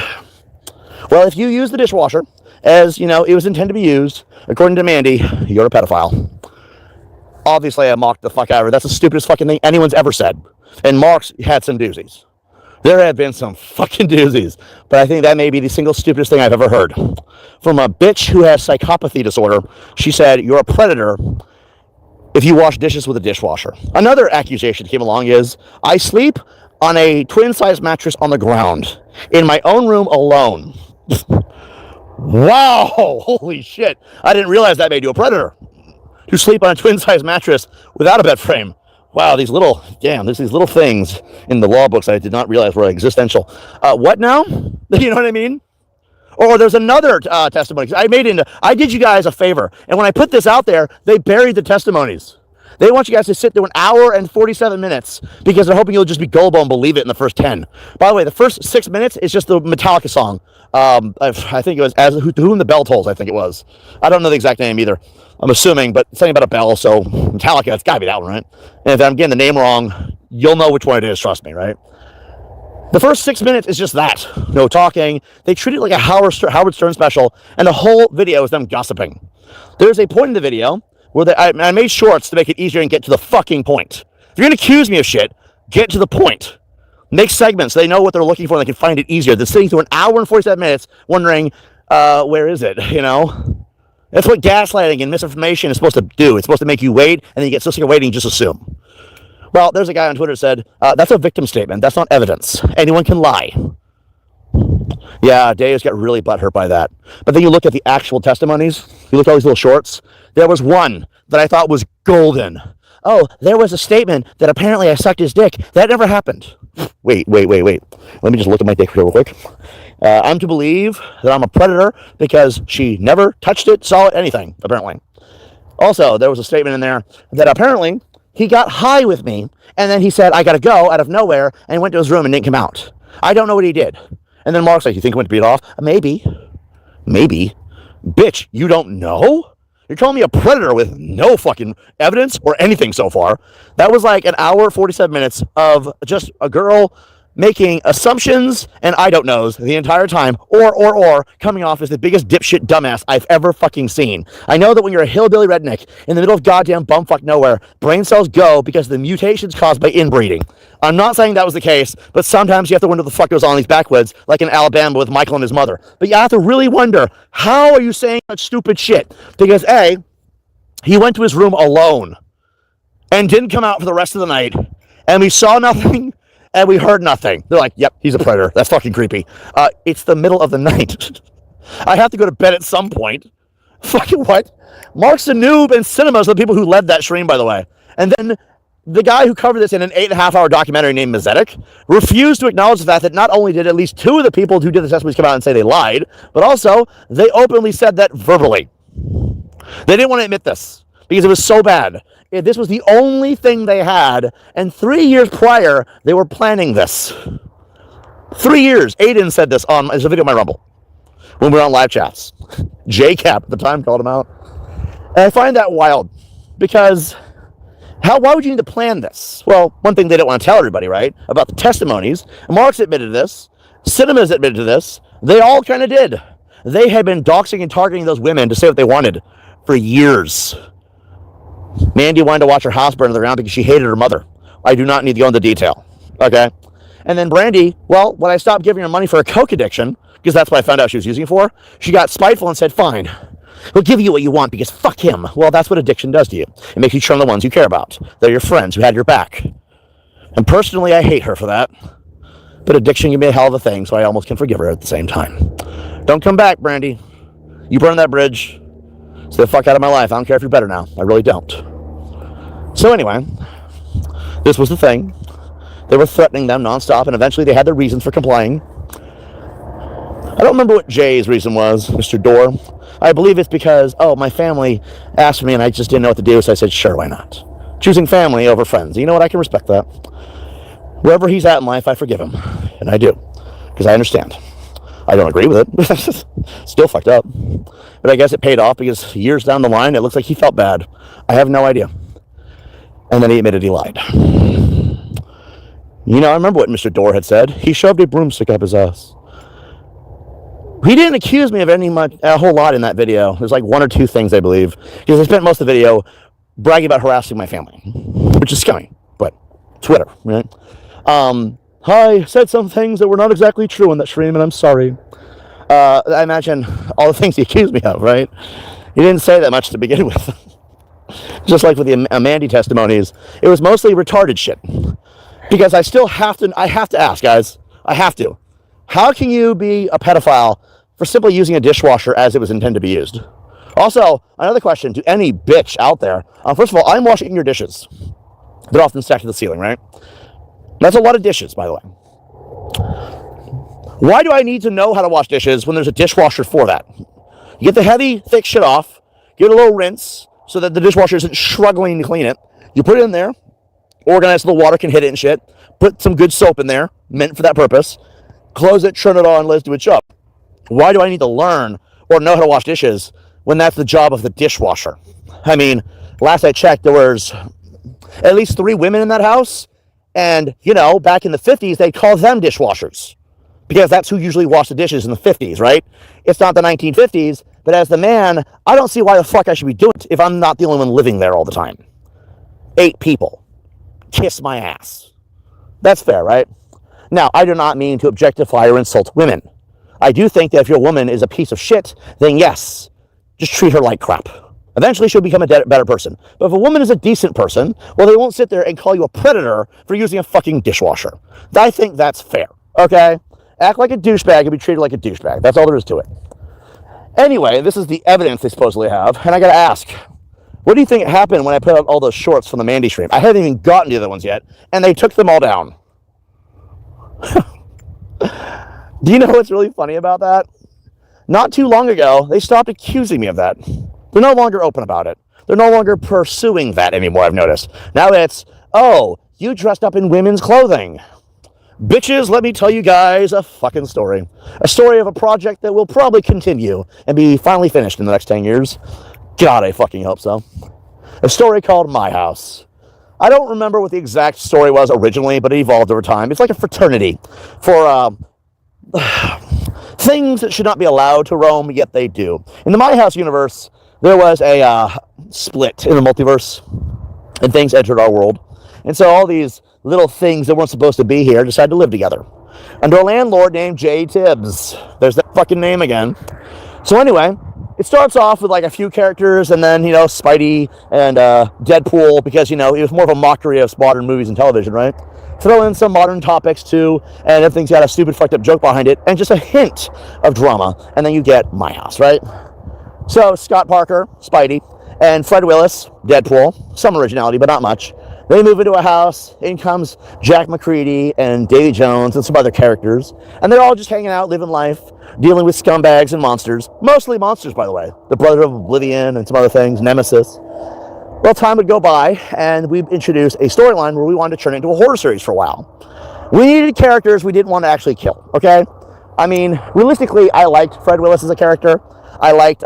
Well, if you use the dishwasher as, you know, it was intended to be used, according to Mandy, you're a pedophile. Obviously, I mocked the fuck out of her. That's the stupidest fucking thing anyone's ever said. And Mark's had some doozies. There have been some fucking doozies. But I think that may be the single stupidest thing I've ever heard. From a bitch who has psychopathy disorder, she said, you're a predator if you wash dishes with a dishwasher. Another accusation that came along is, I sleep on a twin-size mattress on the ground in my own room alone. Wow, holy shit. I didn't realize that made you a predator. To sleep on a twin-size mattress without a bed frame. Wow, there's these little things in the law books I did not realize were existential. What now? You know what I mean? Or there's another testimony. I did you guys a favor, and when I put this out there, they buried the testimonies. They want you guys to sit through an hour and 47 minutes because they're hoping you'll just be gullible and believe it in the first 10. By the way, the first 6 minutes is just the Metallica song. I think it was To Whom the Bell Tolls, I think it was. I don't know the exact name either. I'm assuming, but something about a bell, so Metallica, it's gotta be that one, right? And if I'm getting the name wrong, you'll know which one it is, trust me, right? The first 6 minutes is just that. No talking. They treat it like a Howard Stern special, and the whole video is them gossiping. There's a point in the video where I made shorts to make it easier and get to the fucking point. If you're going to accuse me of shit, get to the point. Make segments so they know what they're looking for and they can find it easier than sitting through an hour and 47 minutes wondering, where is it, you know? That's what gaslighting and misinformation is supposed to do. It's supposed to make you wait, and then you get so sick of waiting, you just assume. Well, there's a guy on Twitter that said, that's a victim statement. That's not evidence. Anyone can lie. Yeah, Dave's got really butthurt by that. But then you look at the actual testimonies. You look at all these little shorts. There was one that I thought was golden. Oh, there was a statement that apparently I sucked his dick. That never happened. Wait. Let me just look at my dick real quick. I'm to believe that I'm a predator because she never touched it, saw it, anything, apparently. Also, there was a statement in there that apparently he got high with me, and then he said, I gotta go, out of nowhere, and went to his room and didn't come out. I don't know what he did. And then Mark's like, you think he went to beat off? Maybe. Bitch, you don't know? You're calling me a predator with no fucking evidence or anything so far. That was like an hour, 47 minutes of just a girl making assumptions and I don't knows the entire time, or coming off as the biggest dipshit dumbass I've ever fucking seen. I know that when you're a hillbilly redneck in the middle of goddamn bumfuck nowhere, brain cells go because of the mutations caused by inbreeding. I'm not saying that was the case, but sometimes you have to wonder what the fuck goes on in these backwoods, like in Alabama with Michael and his mother. But you have to really wonder, how are you saying such stupid shit? Because A, he went to his room alone and didn't come out for the rest of the night, and we saw nothing and we heard nothing. They're like, yep, he's a predator. That's fucking creepy. It's the middle of the night. I have to go to bed at some point. Fucking what? Mark's the noob and Cinema's the people who led that stream, by the way. And then the guy who covered this in an 8.5-hour documentary named Mizzetic refused to acknowledge the fact that not only did at least 2 of the people who did the testimonies come out and say they lied, but also they openly said that verbally. They didn't want to admit this because it was so bad. This was the only thing they had, and 3 years prior, they were planning this. 3 years. Aiden said this on, there's a video on my Rumble, when we were on live chats. JCap at the time called him out. And I find that wild, because why would you need to plan this? Well, one thing they didn't want to tell everybody, right, about the testimonies. Mark's admitted to this. Cinema's admitted to this. They all kind of did. They had been doxing and targeting those women to say what they wanted for years. Mandy wanted to watch her house burn to the ground because she hated her mother. I do not need to go into detail. Okay? And then Brandy, well, when I stopped giving her money for a coke addiction, because that's what I found out she was using it for, she got spiteful and said, fine, we'll give you what you want because fuck him. Well, that's what addiction does to you. It makes you turn on the ones you care about. They're your friends who had your back. And personally, I hate her for that. But addiction can be a hell of a thing, so I almost can forgive her at the same time. Don't come back, Brandy. You burn that bridge. Stay the fuck out of my life. I don't care if you're better now. I really don't. So anyway, this was the thing. They were threatening them nonstop, and eventually they had their reasons for complying. I don't remember what Jay's reason was, Mr. Dorr. I believe it's because, my family asked me and I just didn't know what to do, so I said, sure, why not? Choosing family over friends. You know what? I can respect that. Wherever he's at in life, I forgive him. And I do. Because I understand. I don't agree with it. Still fucked up. But I guess it paid off because years down the line, it looks like he felt bad. I have no idea. And then he admitted he lied. You know, I remember what Mr. Dorr had said. He shoved a broomstick up his ass. He didn't accuse me of a whole lot in that video. There's like 1 or 2 things, I believe. Because I spent most of the video bragging about harassing my family. Which is scummy. But Twitter, right? I said some things that were not exactly true in that stream, and I'm sorry. I imagine all the things he accused me of, right? He didn't say that much to begin with. Just like with the Mandy testimonies, it was mostly retarded shit. Because I have to ask, guys. I have to. How can you be a pedophile for simply using a dishwasher as it was intended to be used? Also, another question to any bitch out there. First of all, I'm washing your dishes. They're often stacked to the ceiling, right? That's a lot of dishes, by the way. Why do I need to know how to wash dishes when there's a dishwasher for that? You get the heavy, thick shit off, give it a little rinse so that the dishwasher isn't struggling to clean it. You put it in there, organize so the water can hit it and shit. Put some good soap in there, meant for that purpose. Close it, turn it on, let's do it job. Why do I need to learn or know how to wash dishes when that's the job of the dishwasher? I mean, last I checked, there was at least 3 women in that house. And, you know, back in the 50s, they'd call them dishwashers. Because that's who usually washed the dishes in the 50s, right? It's not the 1950s, but as the man, I don't see why the fuck I should be doing it if I'm not the only one living there all the time. 8 people. Kiss my ass. That's fair, right? Now, I do not mean to objectify or insult women. I do think that if your woman is a piece of shit, then yes, just treat her like crap. Eventually, she'll become a better person. But if a woman is a decent person, well, they won't sit there and call you a predator for using a fucking dishwasher. I think that's fair, okay? Act like a douchebag and be treated like a douchebag. That's all there is to it. Anyway, this is the evidence they supposedly have, and I gotta ask, what do you think happened when I put out all those shorts from the Mandy stream? I haven't even gotten to the other ones yet, and they took them all down. Do you know what's really funny about that? Not too long ago, they stopped accusing me of that. They're no longer open about it. They're no longer pursuing that anymore, I've noticed. Now it's, oh, you dressed up in women's clothing. Bitches, let me tell you guys a fucking story. A story of a project that will probably continue and be finally finished in the next 10 years. God, I fucking hope so. A story called My House. I don't remember what the exact story was originally, but it evolved over time. It's like a fraternity for things that should not be allowed to roam, yet they do. In the My House universe, there was a split in the multiverse, and things entered our world. And so all these little things that weren't supposed to be here decided to live together under a landlord named J. Tubbz. There's that fucking name again. So anyway, it starts off with like a few characters, and then, Spidey and Deadpool, because, it was more of a mockery of modern movies and television, right? Throw in some modern topics too, and everything's got a stupid fucked up joke behind it, and just a hint of drama, and then you get My House, right? So Scott Parker, Spidey, and Fred Willis, Deadpool, some originality, but not much. They move into a house. In comes Jack McCready and Davy Jones and some other characters. And they're all just hanging out, living life, dealing with scumbags and monsters. Mostly monsters, by the way. The Brother of Oblivion and some other things, Nemesis. Well, time would go by, and we'd introduce a storyline where we wanted to turn it into a horror series for a while. We needed characters we didn't want to actually kill, okay? I mean, realistically, I liked Fred Willis as a character. I liked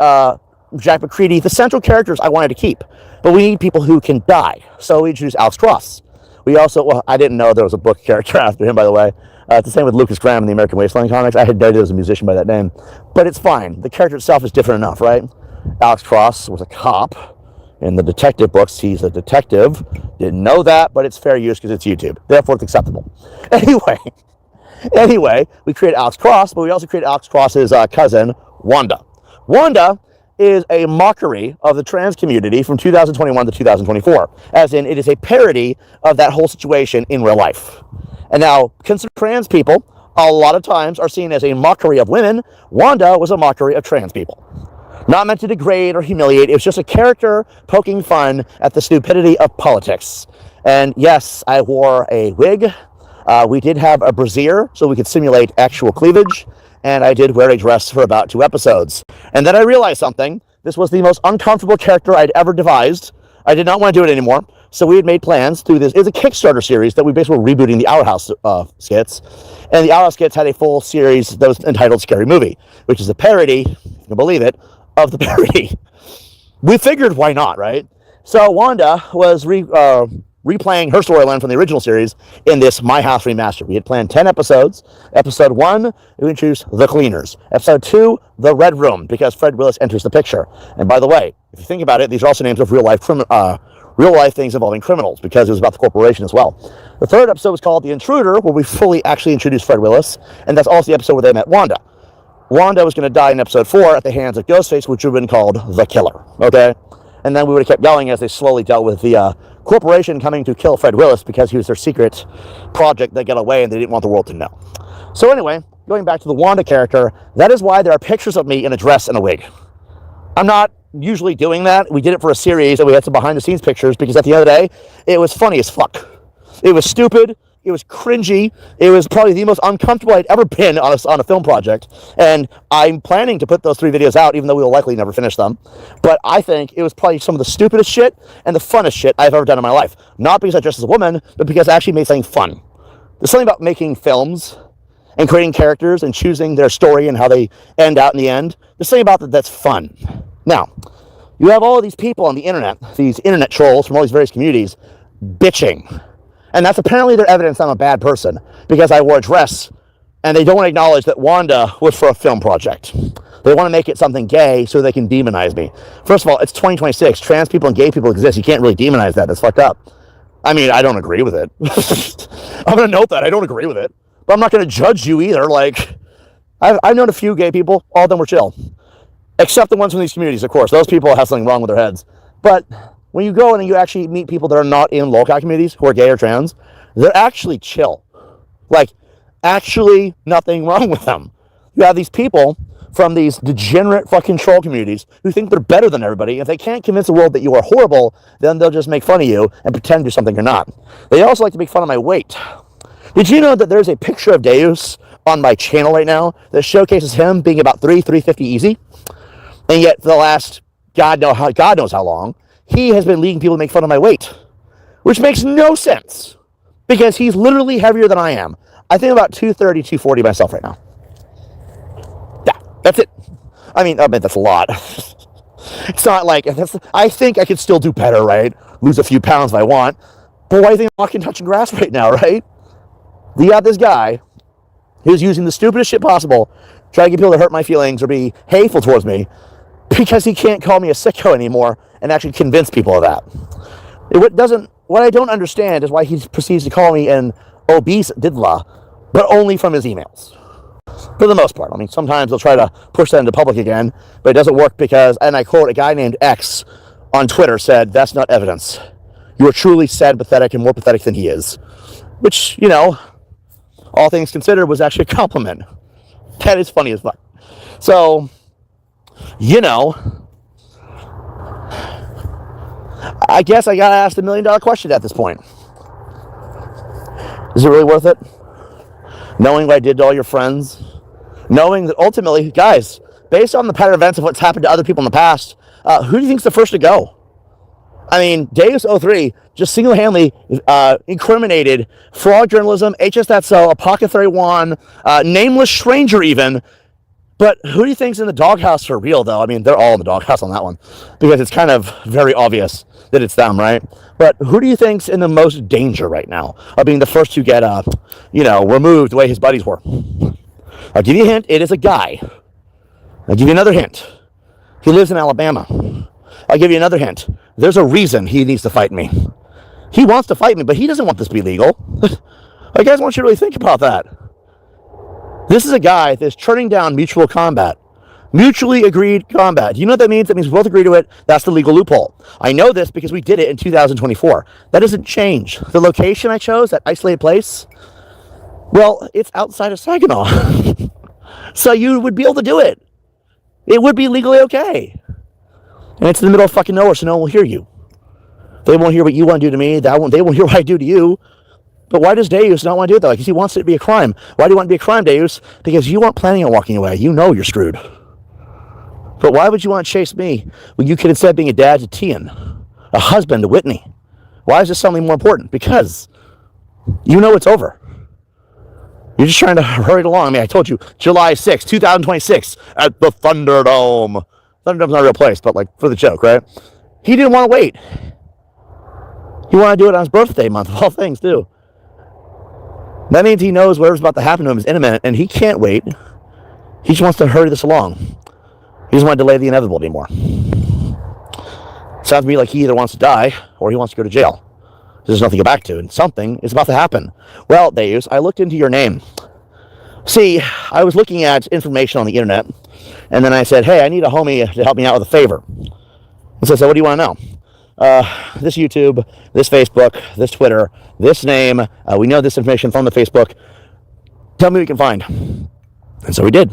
Jack McCready. The central characters I wanted to keep. But we need people who can die. So we introduced Alex Cross. We also, well, I didn't know there was a book character after him, by the way. It's the same with Lucas Graham in the American Wasteland comics. I had no idea he was a musician by that name. But it's fine. The character itself is different enough, right? Alex Cross was a cop. In the detective books, he's a detective. Didn't know that, but it's fair use because it's YouTube. Therefore, it's acceptable. Anyway, we created Alex Cross, but we also created Alex Cross's cousin, Wanda. Wanda is a mockery of the trans community from 2021 to 2024, as in it is a parody of that whole situation in real life. And now, consider trans people a lot of times are seen as a mockery of women. Wanda was a mockery of trans people. Not meant to degrade or humiliate, it was just a character poking fun at the stupidity of politics. And yes, I wore a wig. We did have a brassiere so we could simulate actual cleavage. And I did wear a dress for about 2 episodes. And then I realized something. This was the most uncomfortable character I'd ever devised. I did not want to do it anymore. So we had made plans to do this. It's a Kickstarter series that we basically were rebooting the Our House skits. And the Our House skits had a full series that was entitled Scary Movie, which is a parody, if you can believe it, of the parody. We figured, why not, right? So Wanda was replaying her storyline from the original series in this My House remaster. We had planned 10 episodes. Episode 1, we introduced The Cleaners. Episode 2, The Red Room, because Fred Willis enters the picture. And by the way, if you think about it, these are also names of real life things involving criminals, because it was about the corporation as well. The third episode was called The Intruder, where we fully actually introduced Fred Willis, and that's also the episode where they met Wanda. Wanda was going to die in episode 4 at the hands of Ghostface, which would have been called The Killer, okay? And then we would have kept going as they slowly dealt with the corporation coming to kill Fred Willis because he was their secret project that got away and they didn't want the world to know. So anyway, going back to the Wanda character, that is why there are pictures of me in a dress and a wig. I'm not usually doing that. We did it for a series and we had some behind-the-scenes pictures because at the end of the day, it was funny as fuck. It was stupid. It was cringy. It was probably the most uncomfortable I'd ever been on a film project. And I'm planning to put those 3 videos out, even though we will likely never finish them. But I think it was probably some of the stupidest shit and the funnest shit I've ever done in my life. Not because I dressed as a woman, but because I actually made something fun. There's something about making films and creating characters and choosing their story and how they end out in the end. There's something about that that's fun. Now, you have all of these people on the internet, these internet trolls from all these various communities, bitching. And that's apparently their evidence I'm a bad person, because I wore a dress, and they don't want to acknowledge that Wanda was for a film project. They want to make it something gay so they can demonize me. First of all, it's 2026. Trans people and gay people exist. You can't really demonize that. That's fucked up. I mean, I don't agree with it. I'm going to note that. I don't agree with it. But I'm not going to judge you either. Like, I've known a few gay people. All of them were chill. Except the ones from these communities, of course. Those people have something wrong with their heads. But when you go in and you actually meet people that are not in lolcow communities who are gay or trans, they're actually chill. Like, actually nothing wrong with them. You have these people from these degenerate fucking troll communities who think they're better than everybody. If they can't convince the world that you are horrible, then they'll just make fun of you and pretend you're something you're not. They also like to make fun of my weight. Did you know that there's a picture of Deus on my channel right now that showcases him being about 350 easy? And yet for the last God knows how long, he has been leading people to make fun of my weight, which makes no sense because he's literally heavier than I am. I think about 230, 240 myself right now. Yeah, that's it. I mean, that's a lot. It's not like, I think I could still do better, right? Lose a few pounds if I want. But why do you think I'm walking, touching grass right now, right? You got this guy who's using the stupidest shit possible, trying to get people to hurt my feelings or be hateful towards me, because he can't call me a sicko anymore and actually convince people of that. What I don't understand is why he proceeds to call me an obese didla, but only from his emails. For the most part. I mean, sometimes they'll try to push that into public again, but it doesn't work because, and I quote, a guy named X on Twitter said, "That's not evidence. You are truly sad, pathetic, and more pathetic than he is." Which, you know, all things considered, was actually a compliment. That is funny as fuck. So, you know, I guess I gotta ask the $1 million question at this point. Is it really worth it? Knowing what I did to all your friends, knowing that ultimately, guys, based on the pattern of events of what's happened to other people in the past, who do you think's the first to go? I mean, Deus03 just single-handedly incriminated fraud journalism, HS.so, Apoca 31, nameless stranger even. But who do you think's in the doghouse for real, though? I mean, they're all in the doghouse on that one, because it's kind of very obvious that it's them, right? But who do you think's in the most danger right now of being the first to get, removed the way his buddies were? I'll give you a hint. It is a guy. I'll give you another hint. He lives in Alabama. I'll give you another hint. There's a reason he needs to fight me. He wants to fight me, but he doesn't want this to be legal. I guys want you to really think about that. This is a guy that's turning down mutual combat. Mutually agreed combat. Do you know what that means? That means we both agree to it. That's the legal loophole. I know this because we did it in 2024. That doesn't change. The location I chose, that isolated place, well, it's outside of Saginaw. So you would be able to do it. It would be legally okay. And it's in the middle of fucking nowhere, so no one will hear you. They won't hear what you want to do to me. They won't hear what I do to you. But why does Deus not want to do it though? Because he wants it to be a crime. Why do you want it to be a crime, Deus? Because you weren't planning on walking away. You know you're screwed. But why would you want to chase me when you could instead being a dad to Tian, a husband to Whitney? Why is this something more important? Because you know it's over. You're just trying to hurry it along. I mean, I told you, July 6, 2026, at the Thunderdome. Thunderdome's not a real place, but like for the joke, right? He didn't want to wait. He wanted to do it on his birthday month, of all things, too. That means he knows whatever's about to happen to him is imminent, and he can't wait. He just wants to hurry this along. He doesn't want to delay the inevitable anymore. Sounds to me like he either wants to die or he wants to go to jail. There's nothing to go back to, and something is about to happen. Well, Deus, I looked into your name. See, I was looking at information on the internet, and then I said, hey, I need a homie to help me out with a favor. And so I said, what do you want to know? This YouTube, this Facebook, this Twitter, this name, we know this information from the Facebook. Tell me what you can find. And so we did.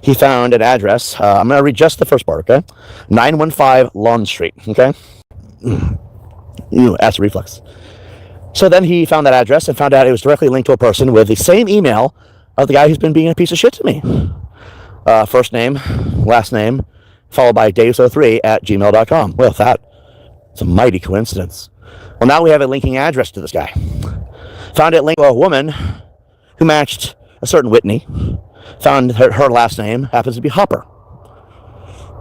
He found an address. I'm going to read just the first part, okay? 915 Lawn Street, okay? Acid reflux. So then he found that address and found out it was directly linked to a person with the same email of the guy who's been being a piece of shit to me. First name, last name, followed by days03@gmail.com. Well, it's a mighty coincidence. Well, now we have a linking address to this guy. Found it linked to a woman who matched a certain Whitney. Found her last name happens to be Hopper.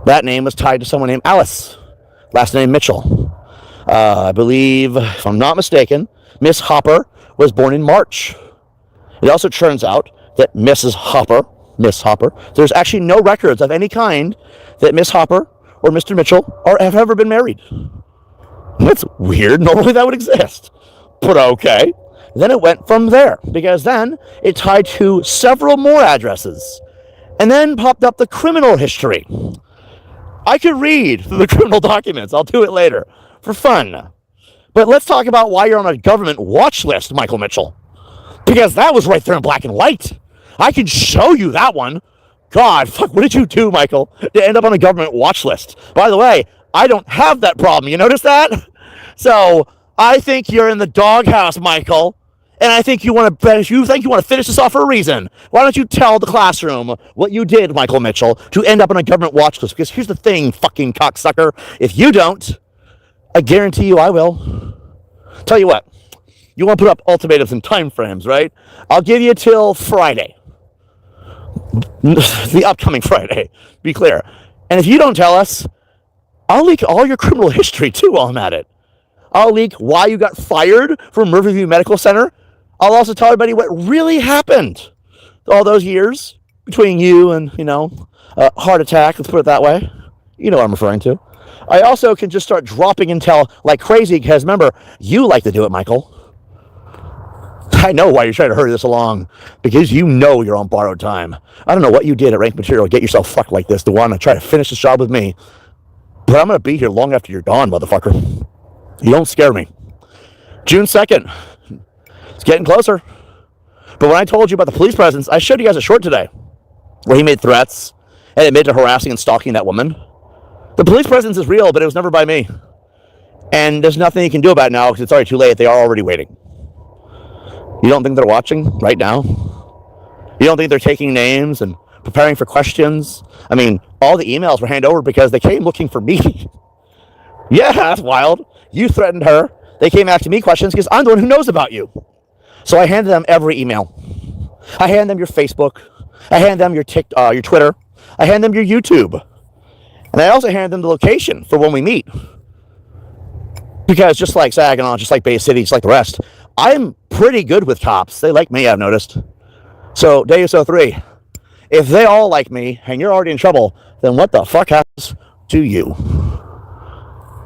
That name was tied to someone named Alice. Last name Mitchell. I believe, if I'm not mistaken, Miss Hopper was born in March. It also turns out that Miss Hopper, there's actually no records of any kind that Miss Hopper or Mr. Mitchell have ever been married. That's weird. Normally that would exist. But okay. Then it went from there, because then it tied to several more addresses. And then popped up the criminal history. I could read the criminal documents. I'll do it later for fun. But let's talk about why you're on a government watch list, Michael Mitchell. Because that was right there in black and white. I can show you that one. God, fuck, what did you do, Michael, to end up on a government watch list? By the way, I don't have that problem. You notice that? So I think you're in the doghouse, Michael. And I think you want to finish this off for a reason. Why don't you tell the classroom what you did, Michael Mitchell, to end up on a government watch list? Because here's the thing, fucking cocksucker. If you don't, I guarantee you I will. Tell you what, you want to put up ultimatums and time frames, right? I'll give you till Friday. The upcoming Friday, be clear. And if you don't tell us, I'll leak all your criminal history too while I'm at it. I'll leak why you got fired from Riverview Medical Center. I'll also tell everybody what really happened all those years between you and, heart attack, let's put it that way. You know what I'm referring to. I also can just start dropping intel like crazy because, remember, you like to do it, Michael. I know why you're trying to hurry this along, because you know you're on borrowed time. I don't know what you did at Rank Material to get yourself fucked like this to want to try to finish this job with me, but I'm going to be here long after you're gone, motherfucker. You don't scare me. June 2nd. It's getting closer. But when I told you about the police presence, I showed you guys a short today where he made threats and admitted to harassing and stalking that woman. The police presence is real, but it was never by me. And there's nothing you can do about it now because it's already too late. They are already waiting. You don't think they're watching right now? You don't think they're taking names and preparing for questions? I mean, all the emails were handed over because they came looking for me. Yeah, that's wild. You threatened her. They came after me questions because I'm the one who knows about you. So I handed them every email. I handed them your Facebook. I handed them your your Twitter. I handed them your YouTube. And I also handed them the location for when we meet. Because just like Saginaw, just like Bay City, just like the rest, I'm pretty good with cops. They like me, I've noticed. So, Deus 03, if they all like me and you're already in trouble, then what the fuck happens to you?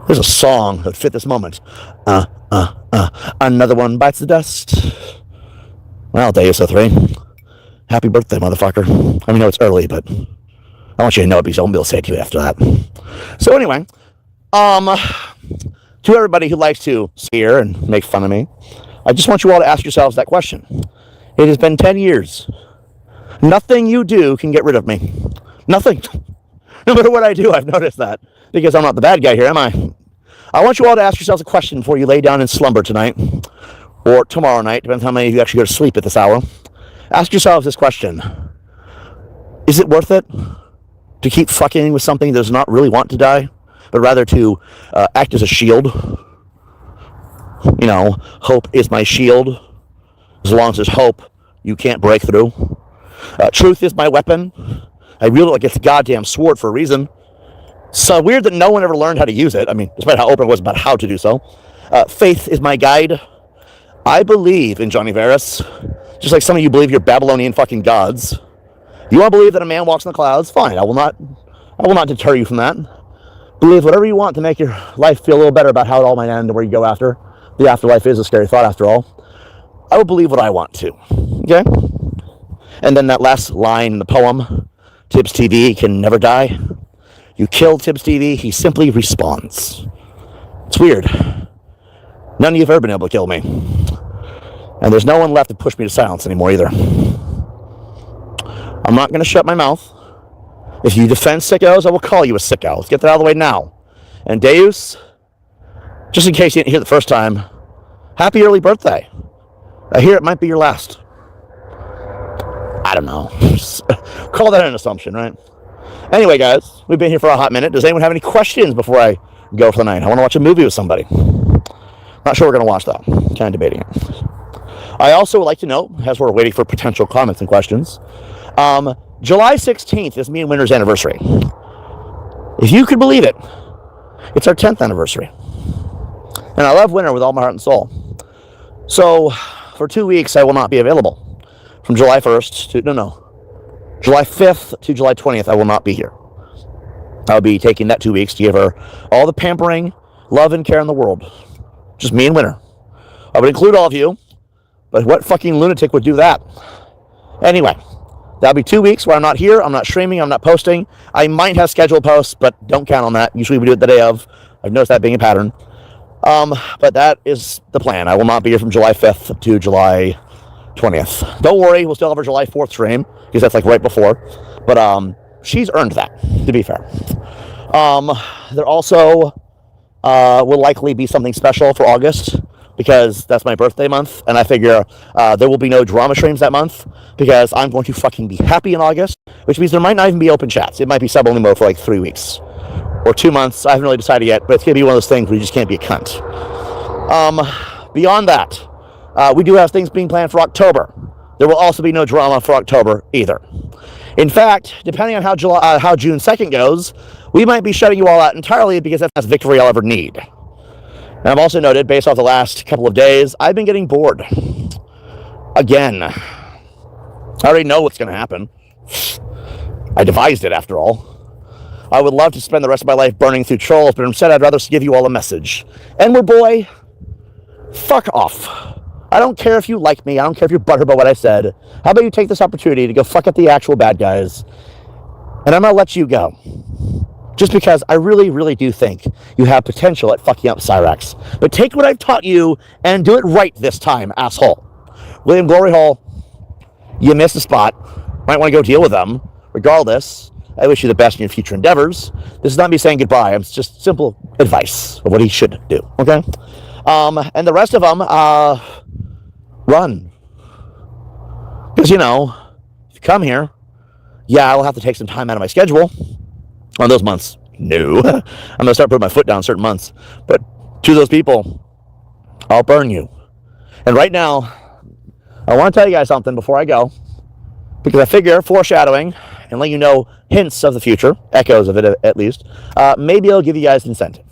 There's a song that fit this moment. Another one bites the dust. Well, Deus 03, happy birthday, motherfucker. I mean, I know it's early, but I want you to know it because I won't be able to say it to you after that. So anyway, to everybody who likes to sneer and make fun of me, I just want you all to ask yourselves that question. It has been 10 years. Nothing you do can get rid of me. Nothing. No matter what I do, I've noticed that. Because I'm not the bad guy here, am I? I want you all to ask yourselves a question before you lay down in slumber tonight. Or tomorrow night, depends how many of you actually go to sleep at this hour. Ask yourselves this question. Is it worth it to keep fucking with something that does not really want to die, but rather to act as a shield? Hope is my shield. As long as there's hope, you can't break through. Truth is my weapon. I wield it like it's a goddamn sword for a reason. So weird that no one ever learned how to use it. I mean, despite how open it was about how to do so. Faith is my guide. I believe in Johnny Varus, just like some of you believe you're Babylonian fucking gods. You want to believe that a man walks in the clouds? Fine, I will not deter you from that. Believe whatever you want to make your life feel a little better about how it all might end and where you go after. The afterlife is a scary thought after all. I will believe what I want to. Okay? And then that last line in the poem, TiBBzTV can never die. You kill TiBBzTV, he simply respawns. It's weird. None of you have ever been able to kill me. And there's no one left to push me to silence anymore either. I'm not going to shut my mouth. If you defend sickos, I will call you a sicko. Let's get that out of the way now. And Deus, just in case you didn't hear the first time, happy early birthday. I hear it might be your last. I don't know. Call that an assumption, right? Anyway, guys, we've been here for a hot minute. Does anyone have any questions before I go for the night? I want to watch a movie with somebody. Not sure we're going to watch that. Kind of debating it. I also would like to note, as we're waiting for potential comments and questions, July 16th is me and Winter's anniversary. If you could believe it, it's our 10th anniversary. And I love Winter with all my heart and soul. So, for 2 weeks, I will not be available. From July 1st to, July 5th to July 20th, I will not be here. I'll be taking that 2 weeks to give her all the pampering, love, and care in the world. Just me and Winter. I would include all of you, but what fucking lunatic would do that? Anyway, that'll be 2 weeks where I'm not here, I'm not streaming, I'm not posting. I might have scheduled posts, but don't count on that. Usually we do it the day of. I've noticed that being a pattern. But that is the plan. I will not be here from July 5th to July 20th. Don't worry, we'll still have our July 4th stream, because that's like right before. But she's earned that, to be fair. There also will likely be something special for August, because that's my birthday month, and I figure there will be no drama streams that month, because I'm going to fucking be happy in August, which means there might not even be open chats. It might be sub-only mode for like 3 weeks. Or 2 months. I haven't really decided yet, but it's going to be one of those things where you just can't be a cunt. Beyond that, we do have things being planned for October. There will also be no drama for October either. In fact, depending on how June 2nd goes, we might be shutting you all out entirely because that's the victory I'll ever need. And I've also noted, based off the last couple of days, I've been getting bored. Again. I already know what's going to happen. I devised it, after all. I would love to spend the rest of my life burning through trolls, but instead I'd rather give you all a message. N-word boy, fuck off. I don't care if you like me. I don't care if you're butthurt about what I said. How about you take this opportunity to go fuck up the actual bad guys, and I'm going to let you go. Just because I really, really do think you have potential at fucking up Cyrax. But take what I've taught you and do it right this time, asshole. William Glory Hole, you missed a spot. Might want to go deal with them. Regardless, I wish you the best in your future endeavors. This is not me saying goodbye. It's just simple advice of what he should do, okay? And the rest of them, run. Because, you know, if you come here, yeah, I'll have to take some time out of my schedule on those months. No. I'm going to start putting my foot down certain months. But to those people, I'll burn you. And right now, I want to tell you guys something before I go, because I figure foreshadowing and letting you know hints of the future, echoes of it at least, maybe it'll give you guys incentive.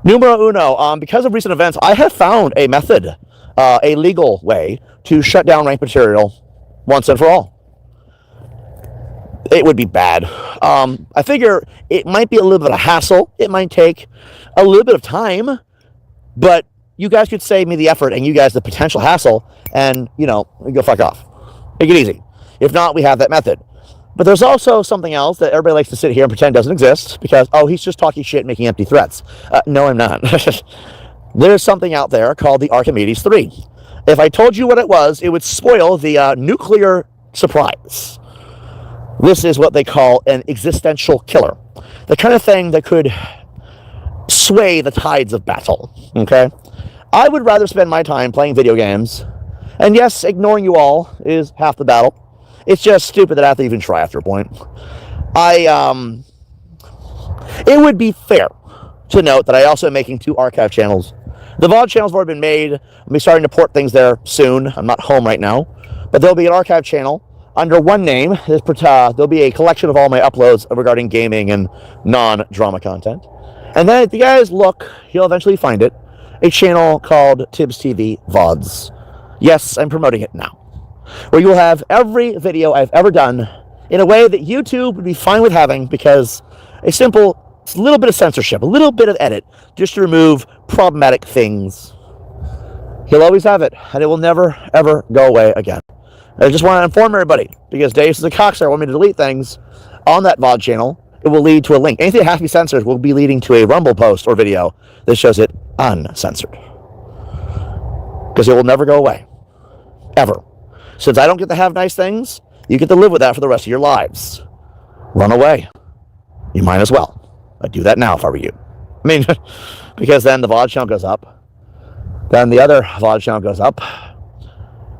Numero uno, because of recent events, I have found a method, a legal way to shut down ranked material once and for all. It would be bad. I figure it might be a little bit of a hassle. It might take a little bit of time, but you guys could save me the effort and you guys the potential hassle, and, you know, go fuck off. Make it easy. If not, we have that method. But there's also something else that everybody likes to sit here and pretend doesn't exist because, oh, he's just talking shit, making empty threats. No, I'm not. There's something out there called the Archimedes 3. If I told you what it was, it would spoil the nuclear surprise. This is what they call an existential killer. The kind of thing that could sway the tides of battle, okay? I would rather spend my time playing video games. And yes, ignoring you all is half the battle. It's just stupid that I have to even try after a point. It would be fair to note that I also am making 2 archive channels. The VOD channels have already been made. I'll be starting to port things there soon. I'm not home right now. But there'll be an archive channel under one name. There'll be a collection of all my uploads regarding gaming and non-drama content. And then if you guys look, you'll eventually find it. A channel called TiBBzTV VODs. Yes, I'm promoting it now. Where you will have every video I've ever done in a way that YouTube would be fine with having, because a little bit of censorship, a little bit of edit, just to remove problematic things. He'll always have it, and it will never, ever go away again. I just want to inform everybody, because Dave is a cockstar, want me to delete things on that VOD channel. It will lead to a link. Anything that has to be censored will be leading to a Rumble post or video that shows it uncensored. Because it will never go away. Ever. Since I don't get to have nice things, you get to live with that for the rest of your lives. Run away. You might as well. I'd do that now if I were you. I mean, because then the VOD channel goes up. Then the other VOD channel goes up.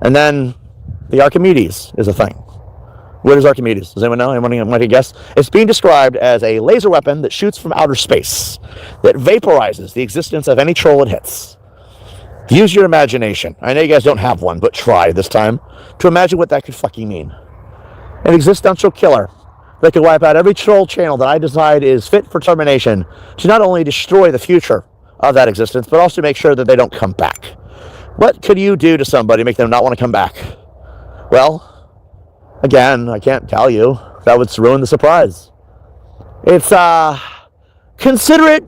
And then the Archimedes is a thing. What is Archimedes? Does anyone know? Anyone might guess? It's being described as a laser weapon that shoots from outer space, that vaporizes the existence of any troll it hits. Use your imagination. I know you guys don't have one, but try this time to imagine what that could fucking mean. An existential killer that could wipe out every troll channel that I decide is fit for termination, to not only destroy the future of that existence, but also make sure that they don't come back. What could you do to somebody to make them not want to come back? Well, again, I can't tell you. That would ruin the surprise. It's, consider it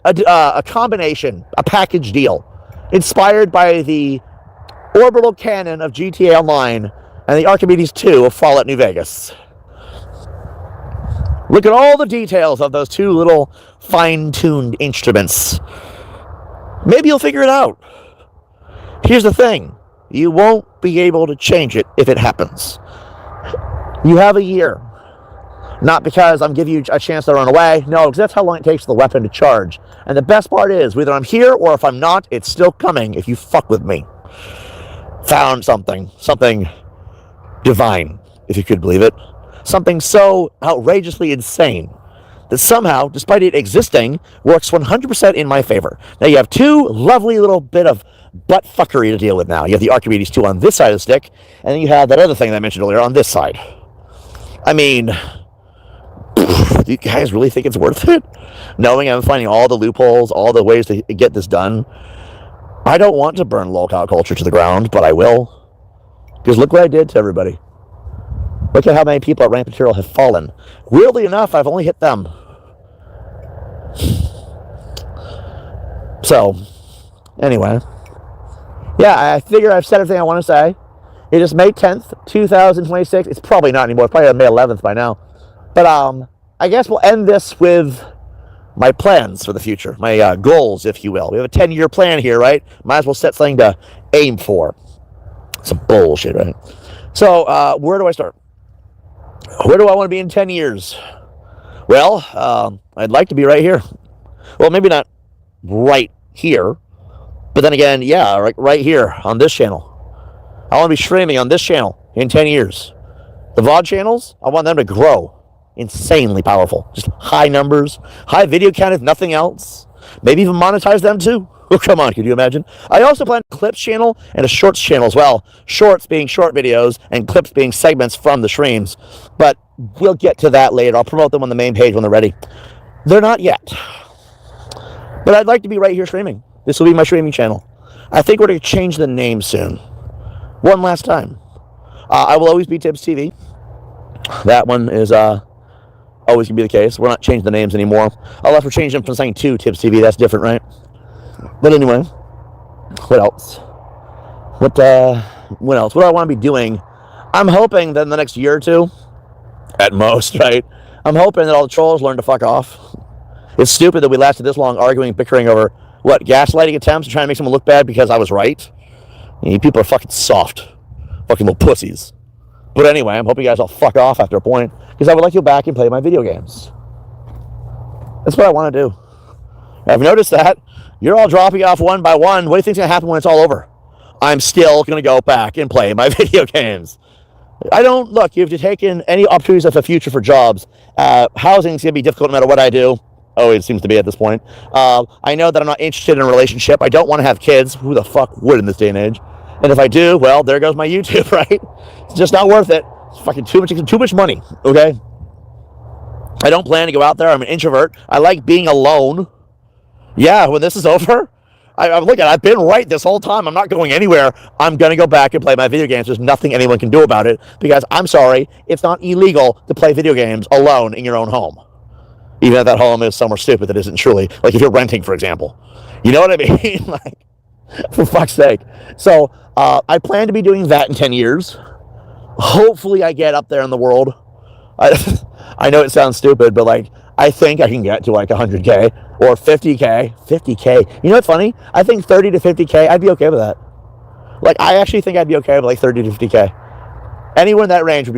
a combination, a package deal, inspired by the orbital canon of GTA Online and the Archimedes 2 of Fallout New Vegas. Look at all the details of those 2 little fine-tuned instruments. Maybe you'll figure it out. Here's the thing. You won't be able to change it if it happens. You have a year. Not because I'm giving you a chance to run away. No, because that's how long it takes for the weapon to charge. And the best part is, whether I'm here or if I'm not, it's still coming if you fuck with me. Found something divine, if you could believe it. Something so outrageously insane that somehow, despite it existing, works 100% in my favor. Now you have 2 lovely little bit of butt fuckery to deal with now. You have the Archimedes 2 on this side of the stick, and then you have that other thing that I mentioned earlier on this side. I mean, Do you guys really think it's worth it? Knowing I'm finding all the loopholes, all the ways to get this done. I don't want to burn lolcow culture to the ground, but I will. Because look what I did to everybody. Look at how many people at Rank Material have fallen. Weirdly enough, I've only hit them. So, anyway. Yeah, I figure I've said everything I want to say. It is May 10th, 2026. It's probably not anymore. It's probably May 11th by now. But I guess we'll end this with my plans for the future. My goals, if you will. We have a 10-year plan here, right? Might as well set something to aim for. Some bullshit, right? So, where do I start? Where do I want to be in 10 years? Well, I'd like to be right here. Well, maybe not right here. But then again, yeah, right here on this channel. I want to be streaming on this channel in 10 years. The VOD channels, I want them to grow. Insanely powerful. Just high numbers, high video count if nothing else. Maybe even monetize them too. Oh, come on, could you imagine? I also plan a clips channel and a shorts channel as well. Shorts being short videos and clips being segments from the streams. But we'll get to that later. I'll promote them on the main page when they're ready. They're not yet. But I'd like to be right here streaming. This will be my streaming channel. I think we're going to change the name soon. One last time. I will always be TiBBzTV. That one is always going to be the case. We're not changing the names anymore. I'll have to change them from saying to TiBBzTV. That's different, right? But anyway, what else? What else? What do I want to be doing? I'm hoping that in the next year or two, at most, right? I'm hoping that all the trolls learn to fuck off. It's stupid that we lasted this long arguing, bickering over, what, gaslighting attempts and trying to make someone look bad because I was right? You people are fucking soft. Fucking little pussies. But anyway, I'm hoping you guys all fuck off after a point, because I would like you back and play my video games. That's what I want to do. I've noticed that. You're all dropping off one by one. What do you think's going to happen when it's all over? I'm still going to go back and play my video games. I don't, look, you've taken any opportunities of the future for jobs. Housing's going to be difficult no matter what I do. Oh, it seems to be at this point. I know that I'm not interested in a relationship. I don't want to have kids. Who the fuck would in this day and age? And if I do, well, there goes my YouTube, right? It's just not worth it. It's fucking too much money, okay? I don't plan to go out there. I'm an introvert. I like being alone. Yeah, when this is over, I've been right this whole time. I'm not going anywhere. I'm going to go back and play my video games. There's nothing anyone can do about it, because I'm sorry, it's not illegal to play video games alone in your own home. Even if that home is somewhere stupid that isn't truly, like if you're renting, for example. You know what I mean? Like, for fuck's sake. So, I plan to be doing that in 10 years. Hopefully I get up there in the world. I know it sounds stupid, but like, I think I can get to like 100K or 50K. 50K. You know what's funny? I think 30 to 50K, I'd be okay with that. Like, I actually think I'd be okay with like 30 to 50K. Anywhere in that range would be